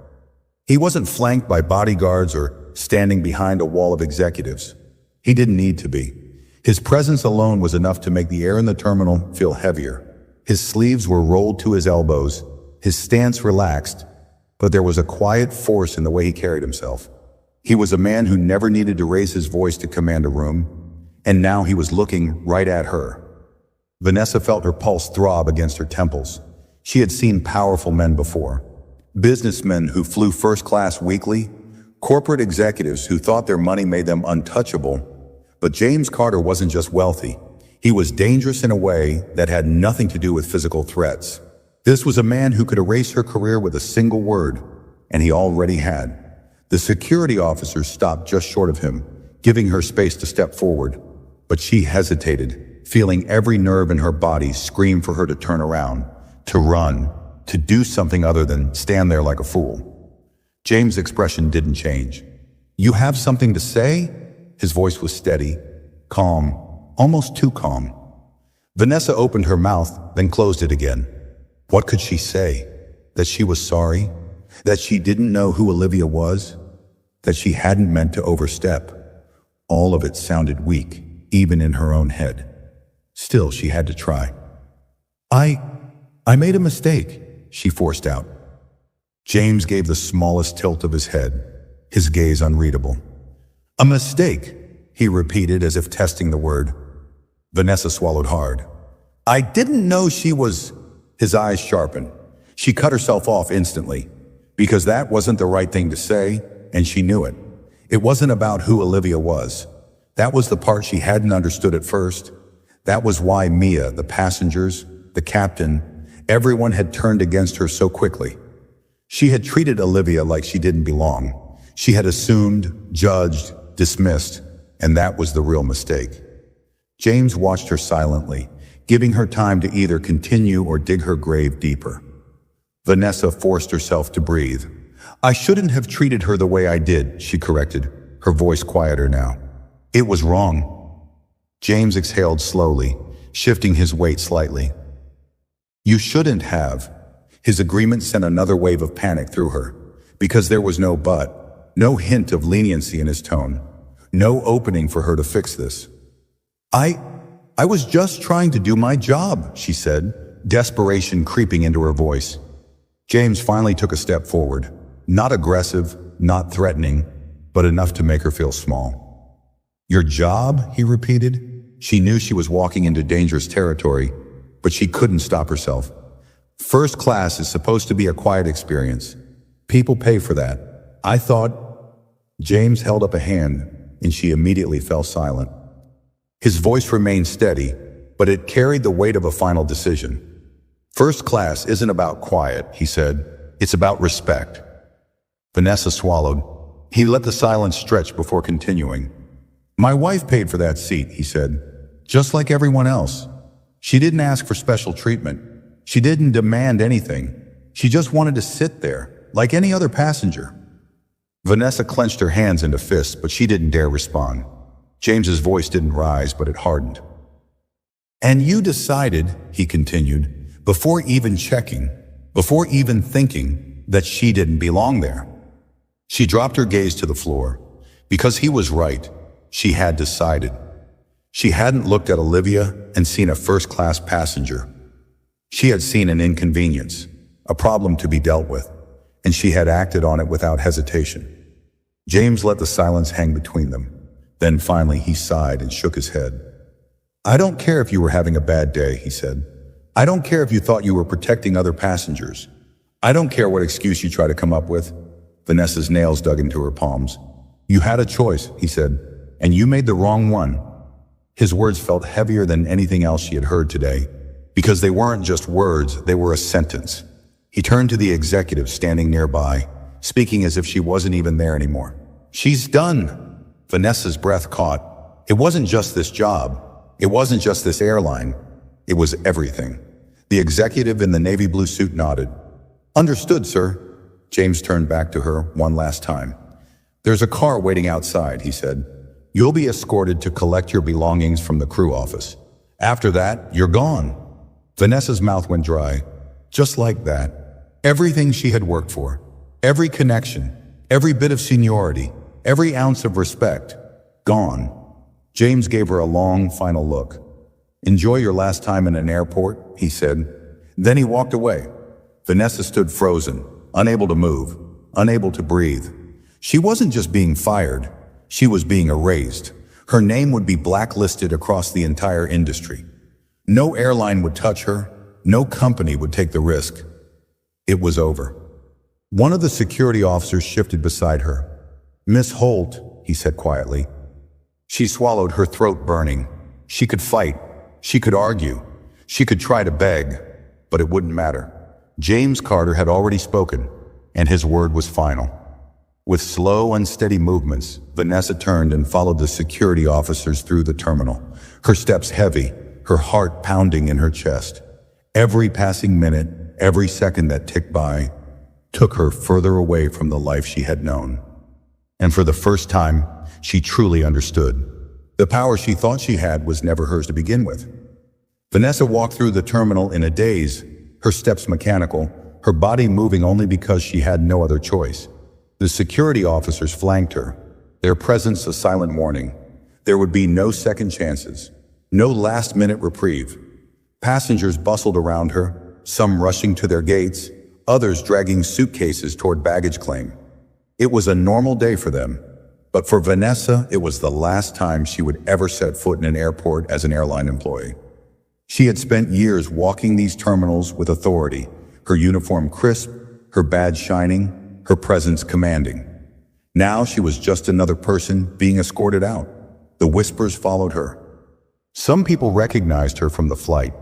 He wasn't flanked by bodyguards or standing behind a wall of executives. He didn't need to be. His presence alone was enough to make the air in the terminal feel heavier. His sleeves were rolled to his elbows, his stance relaxed, but there was a quiet force in the way he carried himself. He was a man who never needed to raise his voice to command a room, and now he was looking right at her. Vanessa felt her pulse throb against her temples. She had seen powerful men before. Businessmen who flew first class weekly, corporate executives who thought their money made them untouchable. But James Carter wasn't just wealthy. He was dangerous in a way that had nothing to do with physical threats. This was a man who could erase her career with a single word, and he already had. The security officers stopped just short of him, giving her space to step forward. But she hesitated, feeling every nerve in her body scream for her to turn around, to run, to do something other than stand there like a fool. James' expression didn't change. "You have something to say?" His voice was steady, calm, almost too calm. Vanessa opened her mouth, then closed it again. What could she say? That she was sorry? That she didn't know who Olivia was? That she hadn't meant to overstep? All of it sounded weak, even in her own head. Still, she had to try. I made a mistake," she forced out. James gave the smallest tilt of his head, his gaze unreadable. "A mistake," he repeated as if testing the word. Vanessa swallowed hard. "I didn't know she was—" His eyes sharpened. She cut herself off instantly, because that wasn't the right thing to say, and she knew it. It wasn't about who Olivia was. That was the part she hadn't understood at first. That was why Mia, the passengers, the captain, everyone had turned against her so quickly. She had treated Olivia like she didn't belong. She had assumed, judged, dismissed, and that was the real mistake. James watched her silently, giving her time to either continue or dig her grave deeper. Vanessa forced herself to breathe. "I shouldn't have treated her the way I did," she corrected, her voice quieter now. "It was wrong." James exhaled slowly, shifting his weight slightly. "You shouldn't have." His agreement sent another wave of panic through her, because there was no but, no hint of leniency in his tone, no opening for her to fix this. I was just trying to do my job," she said, desperation creeping into her voice. James finally took a step forward, not aggressive, not threatening, but enough to make her feel small. "Your job?" he repeated. She knew she was walking into dangerous territory, but she couldn't stop herself. "First class is supposed to be a quiet experience. People pay for that. I thought—" James held up a hand, and she immediately fell silent. His voice remained steady, but it carried the weight of a final decision. "First class isn't about quiet," he said. "It's about respect." Vanessa swallowed. He let the silence stretch before continuing. "My wife paid for that seat," he said, "just like everyone else. She didn't ask for special treatment. She didn't demand anything. She just wanted to sit there, like any other passenger." Vanessa clenched her hands into fists, but she didn't dare respond. James's voice didn't rise, but it hardened. "And you decided," he continued, "before even checking, before even thinking, that she didn't belong there." She dropped her gaze to the floor. Because he was right, she had decided. She hadn't looked at Olivia and seen a first-class passenger. She had seen an inconvenience, a problem to be dealt with, and she had acted on it without hesitation. James let the silence hang between them. Then finally he sighed and shook his head. "I don't care if you were having a bad day," he said. "I don't care if you thought you were protecting other passengers. I don't care what excuse you try to come up with. Vanessa's nails dug into her palms. You had a choice, he said, and you made the wrong one. His words felt heavier than anything else she had heard today, because they weren't just words, they were a sentence. He turned to the executive standing nearby, speaking as if she wasn't even there anymore. She's done. Vanessa's breath caught. It wasn't just this job. It wasn't just this airline. It was everything. The executive in the navy blue suit nodded. Understood, sir. James turned back to her one last time. There's a car waiting outside, he said. You'll be escorted to collect your belongings from the crew office. After that, you're gone. Vanessa's mouth went dry. Just like that. Everything she had worked for, every connection, every bit of seniority, every ounce of respect, gone. James gave her a long, final look. Enjoy your last time in an airport, he said. Then he walked away. Vanessa stood frozen, unable to move, unable to breathe. She wasn't just being fired, she was being erased. Her name would be blacklisted across the entire industry. No airline would touch her, no company would take the risk. It was over. One of the security officers shifted beside her. Miss Holt, he said quietly. She swallowed, her throat burning. She could fight, she could argue, she could try to beg, but it wouldn't matter. James Carter had already spoken, and his word was final. With slow, unsteady movements, Vanessa turned and followed the security officers through the terminal, her steps heavy, her heart pounding in her chest. Every passing minute, every second that ticked by, took her further away from the life she had known. And for the first time, she truly understood. The power she thought she had was never hers to begin with. Vanessa walked through the terminal in a daze, her steps mechanical, her body moving only because she had no other choice. The security officers flanked her, their presence a silent warning. There would be no second chances, no last-minute reprieve. Passengers bustled around her, some rushing to their gates, others dragging suitcases toward baggage claim. It was a normal day for them, but for Vanessa, it was the last time she would ever set foot in an airport as an airline employee. She had spent years walking these terminals with authority, her uniform crisp, her badge shining, her presence commanding. Now she was just another person being escorted out. The whispers followed her. Some people recognized her from the flight,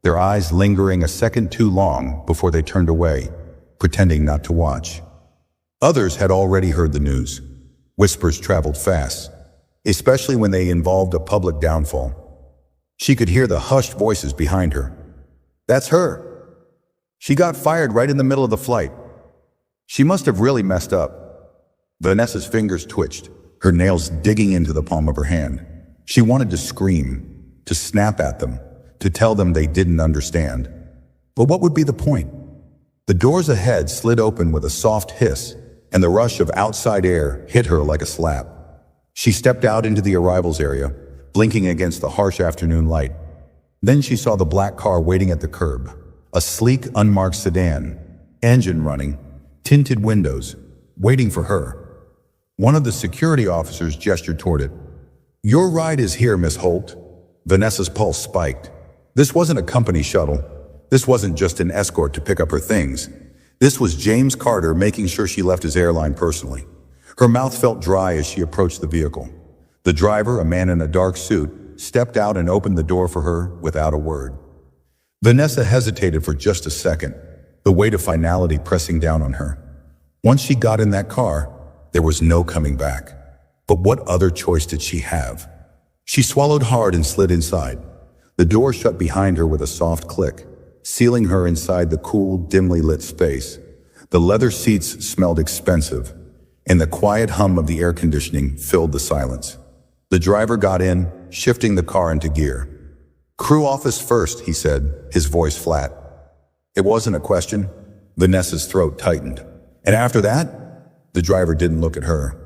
their eyes lingering a second too long before they turned away, pretending not to watch. Others had already heard the news. Whispers traveled fast, especially when they involved a public downfall. She could hear the hushed voices behind her. That's her. She got fired right in the middle of the flight. She must have really messed up. Vanessa's fingers twitched, her nails digging into the palm of her hand. She wanted to scream, to snap at them, to tell them they didn't understand. But what would be the point? The doors ahead slid open with a soft hiss, and the rush of outside air hit her like a slap. She stepped out into the arrivals area, blinking against the harsh afternoon light. Then she saw the black car waiting at the curb, a sleek, unmarked sedan, engine running, tinted windows, waiting for her. One of the security officers gestured toward it. Your ride is here, Miss Holt. Vanessa's pulse spiked. This wasn't a company shuttle. This wasn't just an escort to pick up her things. This was James Carter making sure she left his airline personally. Her mouth felt dry as she approached the vehicle. The driver, a man in a dark suit, stepped out and opened the door for her without a word. Vanessa hesitated for just a second, the weight of finality pressing down on her. Once she got in that car, there was no coming back. But what other choice did she have? She swallowed hard and slid inside. The door shut behind her with a soft click, sealing her inside the cool, dimly lit space. The leather seats smelled expensive, and the quiet hum of the air conditioning filled the silence. The driver got in, shifting the car into gear. Crew office first, he said, his voice flat. It wasn't a question. Vanessa's throat tightened. And after that, the driver didn't look at her.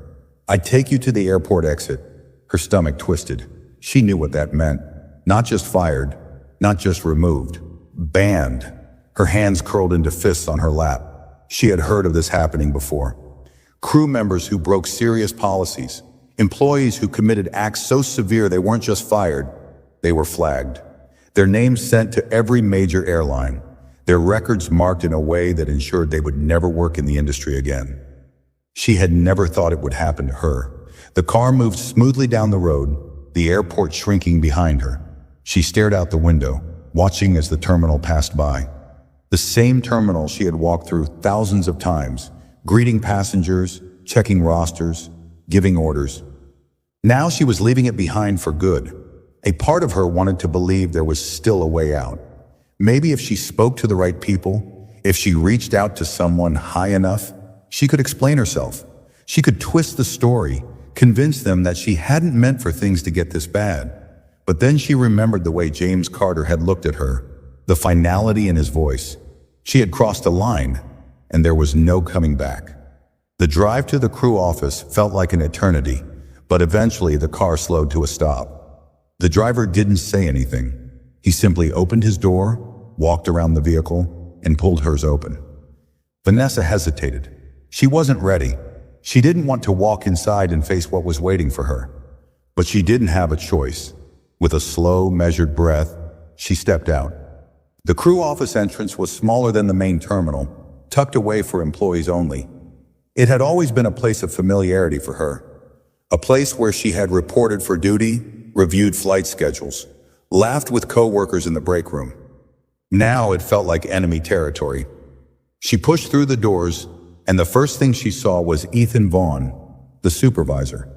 I'd take you to the airport exit. Her stomach twisted. She knew what that meant. Not just fired, not just removed, banned. Her hands curled into fists on her lap. She had heard of this happening before. Crew members who broke serious policies, employees who committed acts so severe they weren't just fired, they were flagged. Their names sent to every major airline, their records marked in a way that ensured they would never work in the industry again. She had never thought it would happen to her. The car moved smoothly down the road, the airport shrinking behind her. She stared out the window, watching as the terminal passed by. The same terminal she had walked through thousands of times, greeting passengers, checking rosters, giving orders. Now she was leaving it behind for good. A part of her wanted to believe there was still a way out. Maybe if she spoke to the right people, if she reached out to someone high enough, she could explain herself. She could twist the story, convince them that she hadn't meant for things to get this bad. But then she remembered the way James Carter had looked at her, the finality in his voice. She had crossed a line, and there was no coming back. The drive to the crew office felt like an eternity, but eventually the car slowed to a stop. The driver didn't say anything. He simply opened his door, walked around the vehicle, and pulled hers open. Vanessa hesitated. She wasn't ready. She didn't want to walk inside and face what was waiting for her. But she didn't have a choice. With a slow, measured breath, she stepped out. The crew office entrance was smaller than the main terminal, tucked away for employees only. It had always been a place of familiarity for her, a place where she had reported for duty, reviewed flight schedules, laughed with co-workers in the break room. Now it felt like enemy territory. She pushed through the doors, and the first thing she saw was Ethan Vaughn, the supervisor.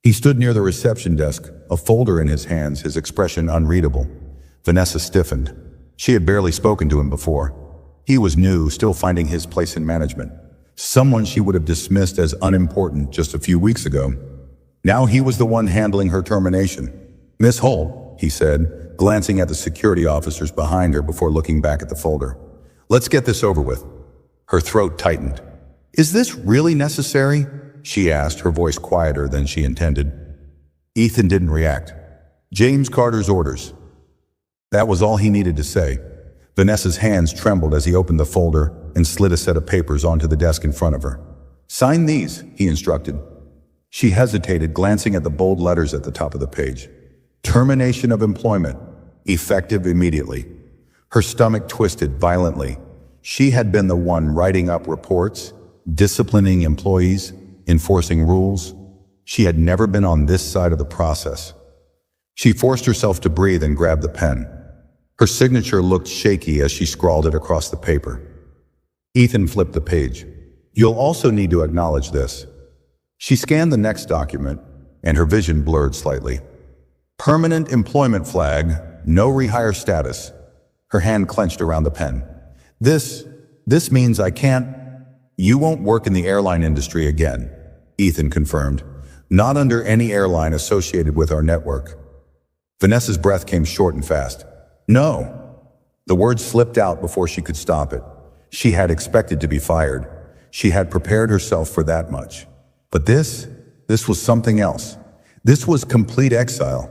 He stood near the reception desk, a folder in his hands, his expression unreadable. Vanessa stiffened. She had barely spoken to him before. He was new, still finding his place in management. Someone she would have dismissed as unimportant just a few weeks ago. Now he was the one handling her termination. "Miss Holt," he said, glancing at the security officers behind her before looking back at the folder. "Let's get this over with." Her throat tightened. "Is this really necessary?" she asked, her voice quieter than she intended. Ethan didn't react. "James Carter's orders." That was all he needed to say. Vanessa's hands trembled as he opened the folder and slid a set of papers onto the desk in front of her. "Sign these," he instructed. She hesitated, glancing at the bold letters at the top of the page. Termination of employment, effective immediately. Her stomach twisted violently. She had been the one writing up reports, disciplining employees, enforcing rules. She had never been on this side of the process. She forced herself to breathe and grabbed the pen. Her signature looked shaky as she scrawled it across the paper. Ethan flipped the page. "You'll also need to acknowledge this." She scanned the next document, and her vision blurred slightly. Permanent employment flag, no rehire status. Her hand clenched around the pen. This means I can't. You won't work in the airline industry again, Ethan confirmed. Not under any airline associated with our network. Vanessa's breath came short and fast. "No." The words slipped out before she could stop it. She had expected to be fired. She had prepared herself for that much. But this was something else. This was complete exile.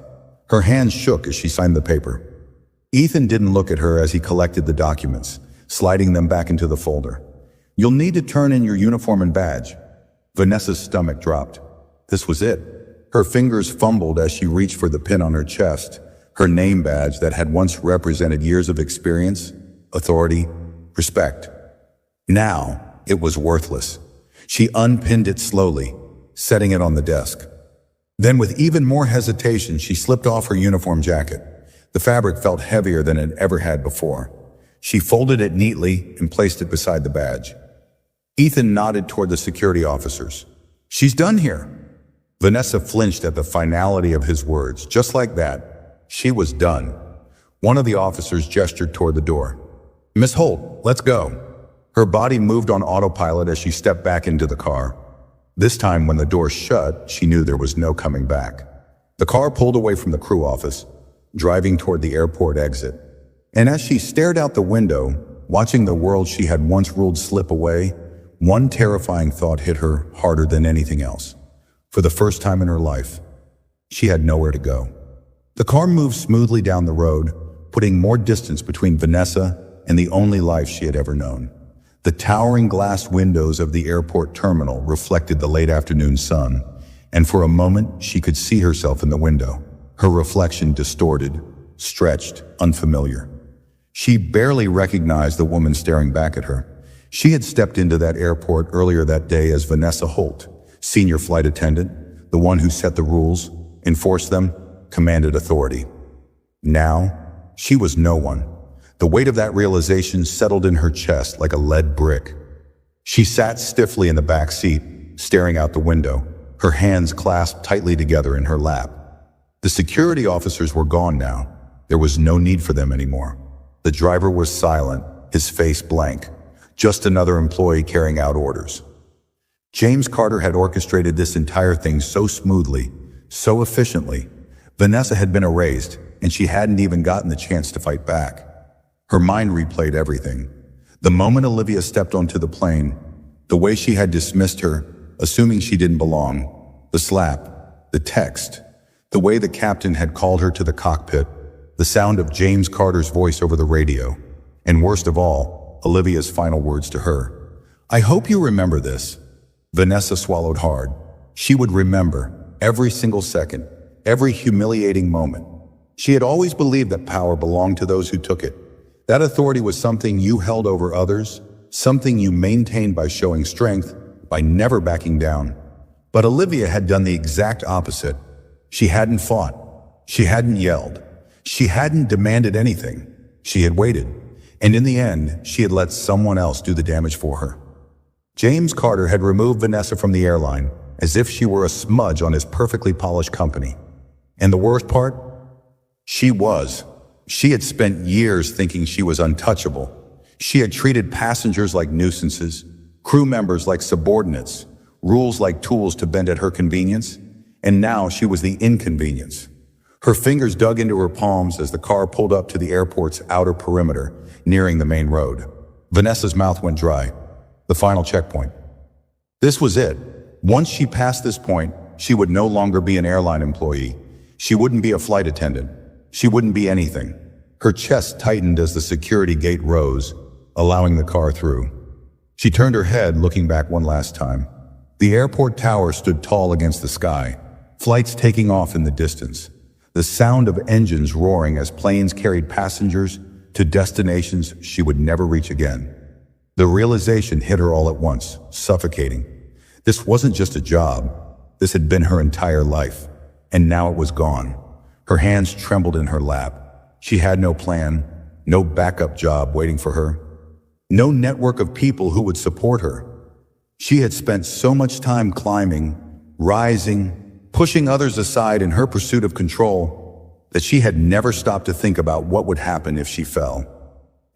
Her hands shook as she signed the paper. Ethan didn't look at her as he collected the documents, sliding them back into the folder. "You'll need to turn in your uniform and badge." Vanessa's stomach dropped. This was it. Her fingers fumbled as she reached for the pin on her chest, her name badge that had once represented years of experience, authority, respect. Now, it was worthless. She unpinned it slowly, setting it on the desk. Then with even more hesitation, she slipped off her uniform jacket. The fabric felt heavier than it ever had before. She folded it neatly and placed it beside the badge. Ethan nodded toward the security officers. "She's done here." Vanessa flinched at the finality of his words. Just like that, she was done. One of the officers gestured toward the door. "Miss Holt, let's go." Her body moved on autopilot as she stepped back into the car. This time, when the door shut, she knew there was no coming back. The car pulled away from the crew office, driving toward the airport exit. And as she stared out the window, watching the world she had once ruled slip away, one terrifying thought hit her harder than anything else. For the first time in her life, she had nowhere to go. The car moved smoothly down the road, putting more distance between Vanessa and the only life she had ever known. The towering glass windows of the airport terminal reflected the late afternoon sun, and for a moment she could see herself in the window, her reflection distorted, stretched, unfamiliar. She barely recognized the woman staring back at her. She had stepped into that airport earlier that day as Vanessa Holt, senior flight attendant, the one who set the rules, enforced them, commanded authority. Now, she was no one. The weight of that realization settled in her chest like a lead brick. She sat stiffly in the back seat, staring out the window, her hands clasped tightly together in her lap. The security officers were gone now. There was no need for them anymore. The driver was silent, his face blank, just another employee carrying out orders. James Carter had orchestrated this entire thing so smoothly, so efficiently. Vanessa had been erased, and she hadn't even gotten the chance to fight back. Her mind replayed everything. The moment Olivia stepped onto the plane, the way she had dismissed her, assuming she didn't belong, the slap, the text, the way the captain had called her to the cockpit, the sound of James Carter's voice over the radio, and worst of all, Olivia's final words to her. "I hope you remember this." Vanessa swallowed hard. She would remember every single second, every humiliating moment. She had always believed that power belonged to those who took it. That authority was something you held over others, something you maintained by showing strength, by never backing down. But Olivia had done the exact opposite. She hadn't fought. She hadn't yelled. She hadn't demanded anything. She had waited. And in the end, she had let someone else do the damage for her. James Carter had removed Vanessa from the airline as if she were a smudge on his perfectly polished company. And the worst part? She had spent years thinking she was untouchable. She had treated passengers like nuisances, crew members like subordinates, rules like tools to bend at her convenience, and now she was the inconvenience. Her fingers dug into her palms as the car pulled up to the airport's outer perimeter, nearing the main road. Vanessa's mouth went dry. The final checkpoint. This was it. Once she passed this point, she would no longer be an airline employee. She wouldn't be a flight attendant. She wouldn't be anything. Her chest tightened as the security gate rose, allowing the car through. She turned her head, looking back one last time. The airport tower stood tall against the sky, flights taking off in the distance, the sound of engines roaring as planes carried passengers to destinations she would never reach again. The realization hit her all at once, suffocating. This wasn't just a job. This had been her entire life, and now it was gone. Her hands trembled in her lap. She had no plan, no backup job waiting for her, no network of people who would support her. She had spent so much time climbing, rising, pushing others aside in her pursuit of control that she had never stopped to think about what would happen if she fell.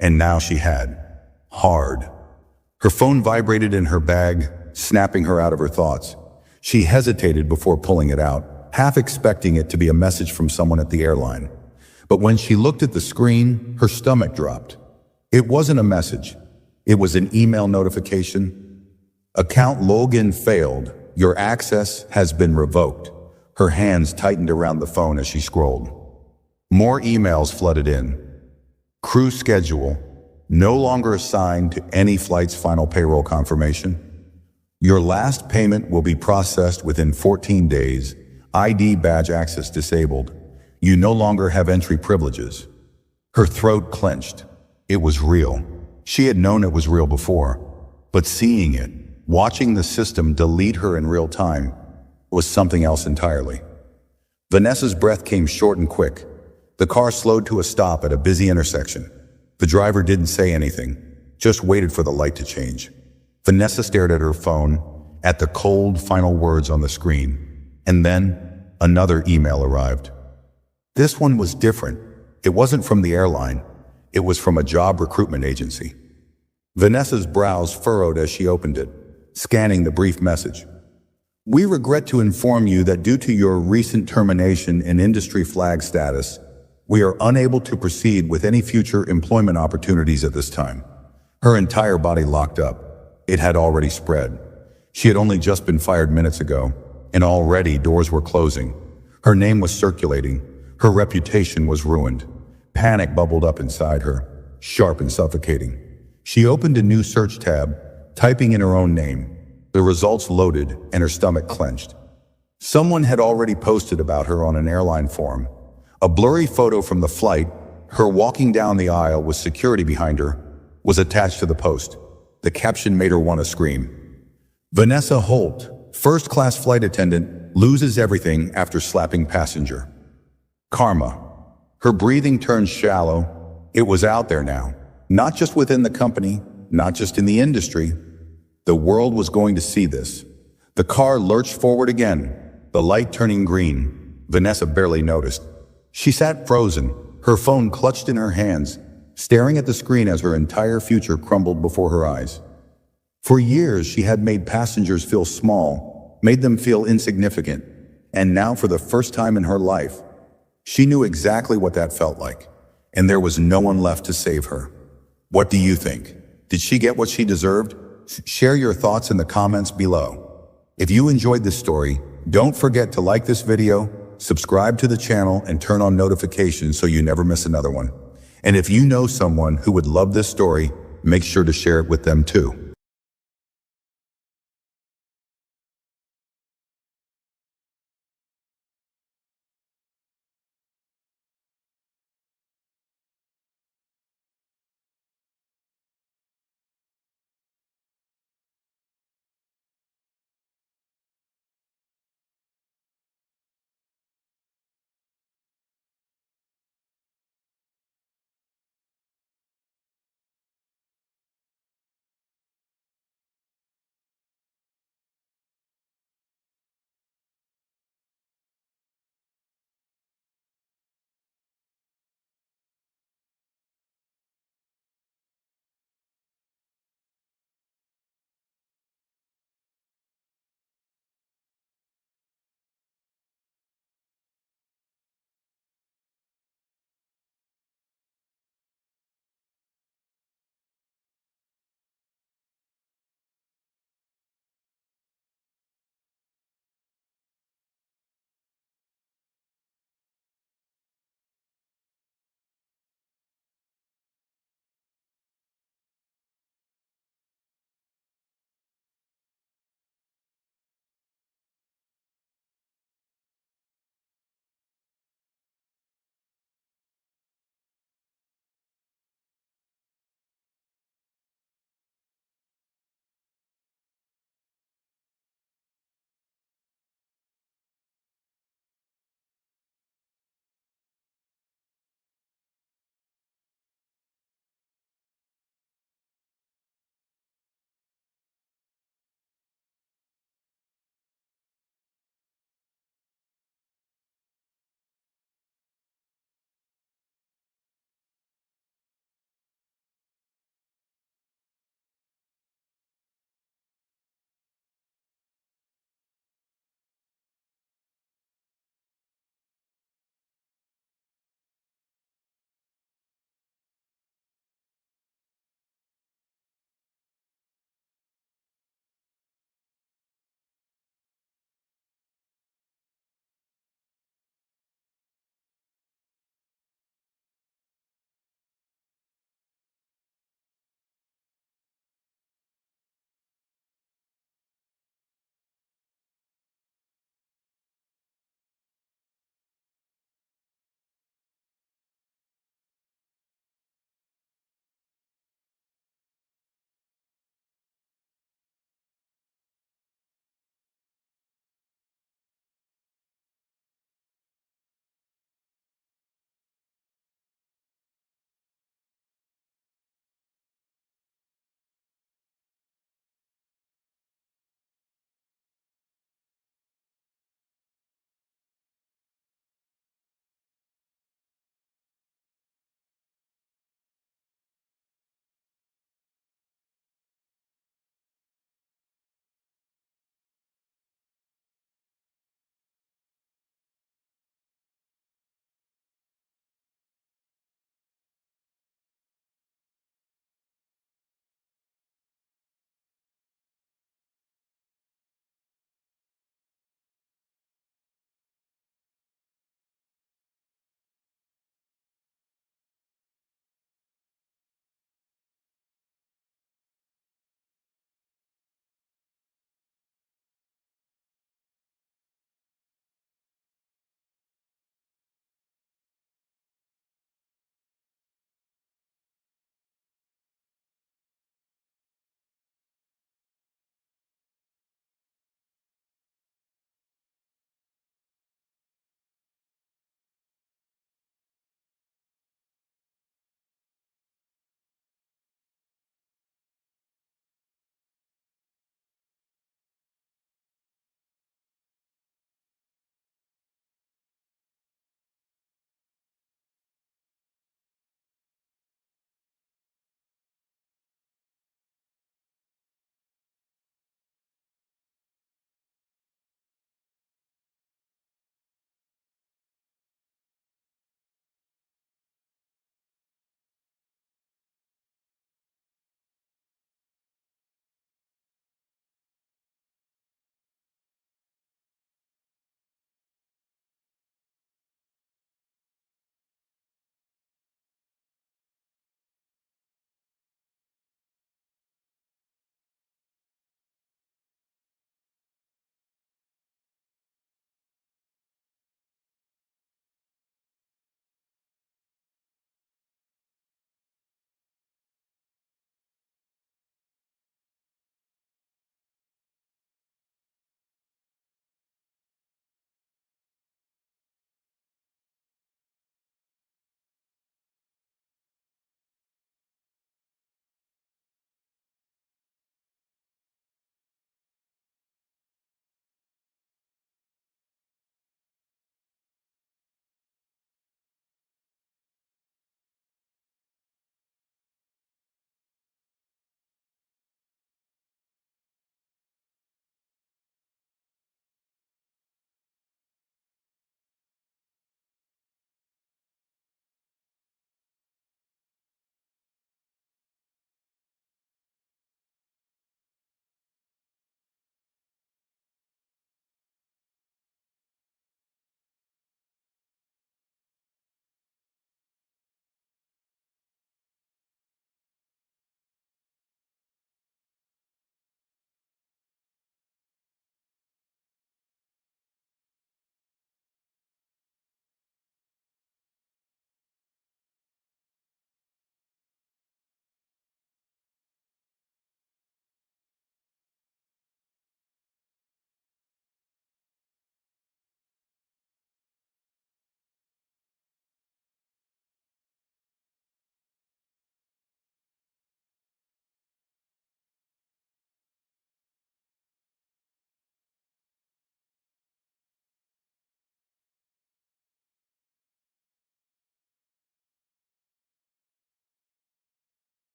And now she had. Hard. Her phone vibrated in her bag, snapping her out of her thoughts. She hesitated before pulling it out, half expecting it to be a message from someone at the airline. But when she looked at the screen, her stomach dropped. It wasn't a message. It was an email notification. Account login failed. Your access has been revoked. Her hands tightened around the phone as she scrolled. More emails flooded in. Crew schedule. No longer assigned to any flight's final payroll confirmation. Your last payment will be processed within 14 days. ID badge access disabled. You no longer have entry privileges. Her throat clenched. It was real. She had known it was real before, but seeing it, watching the system delete her in real time, was something else entirely. Vanessa's breath came short and quick. The car slowed to a stop at a busy intersection. The driver didn't say anything, just waited for the light to change. Vanessa stared at her phone, at the cold final words on the screen, and then another email arrived. This one was different. It wasn't from the airline. It was from a job recruitment agency. Vanessa's brows furrowed as she opened it, scanning the brief message. We regret to inform you that due to your recent termination in industry flag status, we are unable to proceed with any future employment opportunities at this time. Her entire body locked up. It had already spread. She had only just been fired minutes ago, and already doors were closing. Her name was circulating. Her reputation was ruined. Panic bubbled up inside her, sharp and suffocating. She opened a new search tab, typing in her own name. The results loaded, and her stomach clenched. Someone had already posted about her on an airline forum. A blurry photo from the flight, her walking down the aisle with security behind her, was attached to the post. The caption made her want to scream. Vanessa Holt, first-class flight attendant, loses everything after slapping passenger. Karma. Her breathing turned shallow. It was out there now. Not just within the company, not just in the industry. The world was going to see this. The car lurched forward again, the light turning green. Vanessa barely noticed. She sat frozen, her phone clutched in her hands, staring at the screen as her entire future crumbled before her eyes. For years, she had made passengers feel small, made them feel insignificant, and now for the first time in her life, she knew exactly what that felt like, and there was no one left to save her. What do you think? Did she get what she deserved? Share your thoughts in the comments below. If you enjoyed this story, don't forget to like this video, subscribe to the channel, and turn on notifications so you never miss another one. And if you know someone who would love this story, make sure to share it with them too.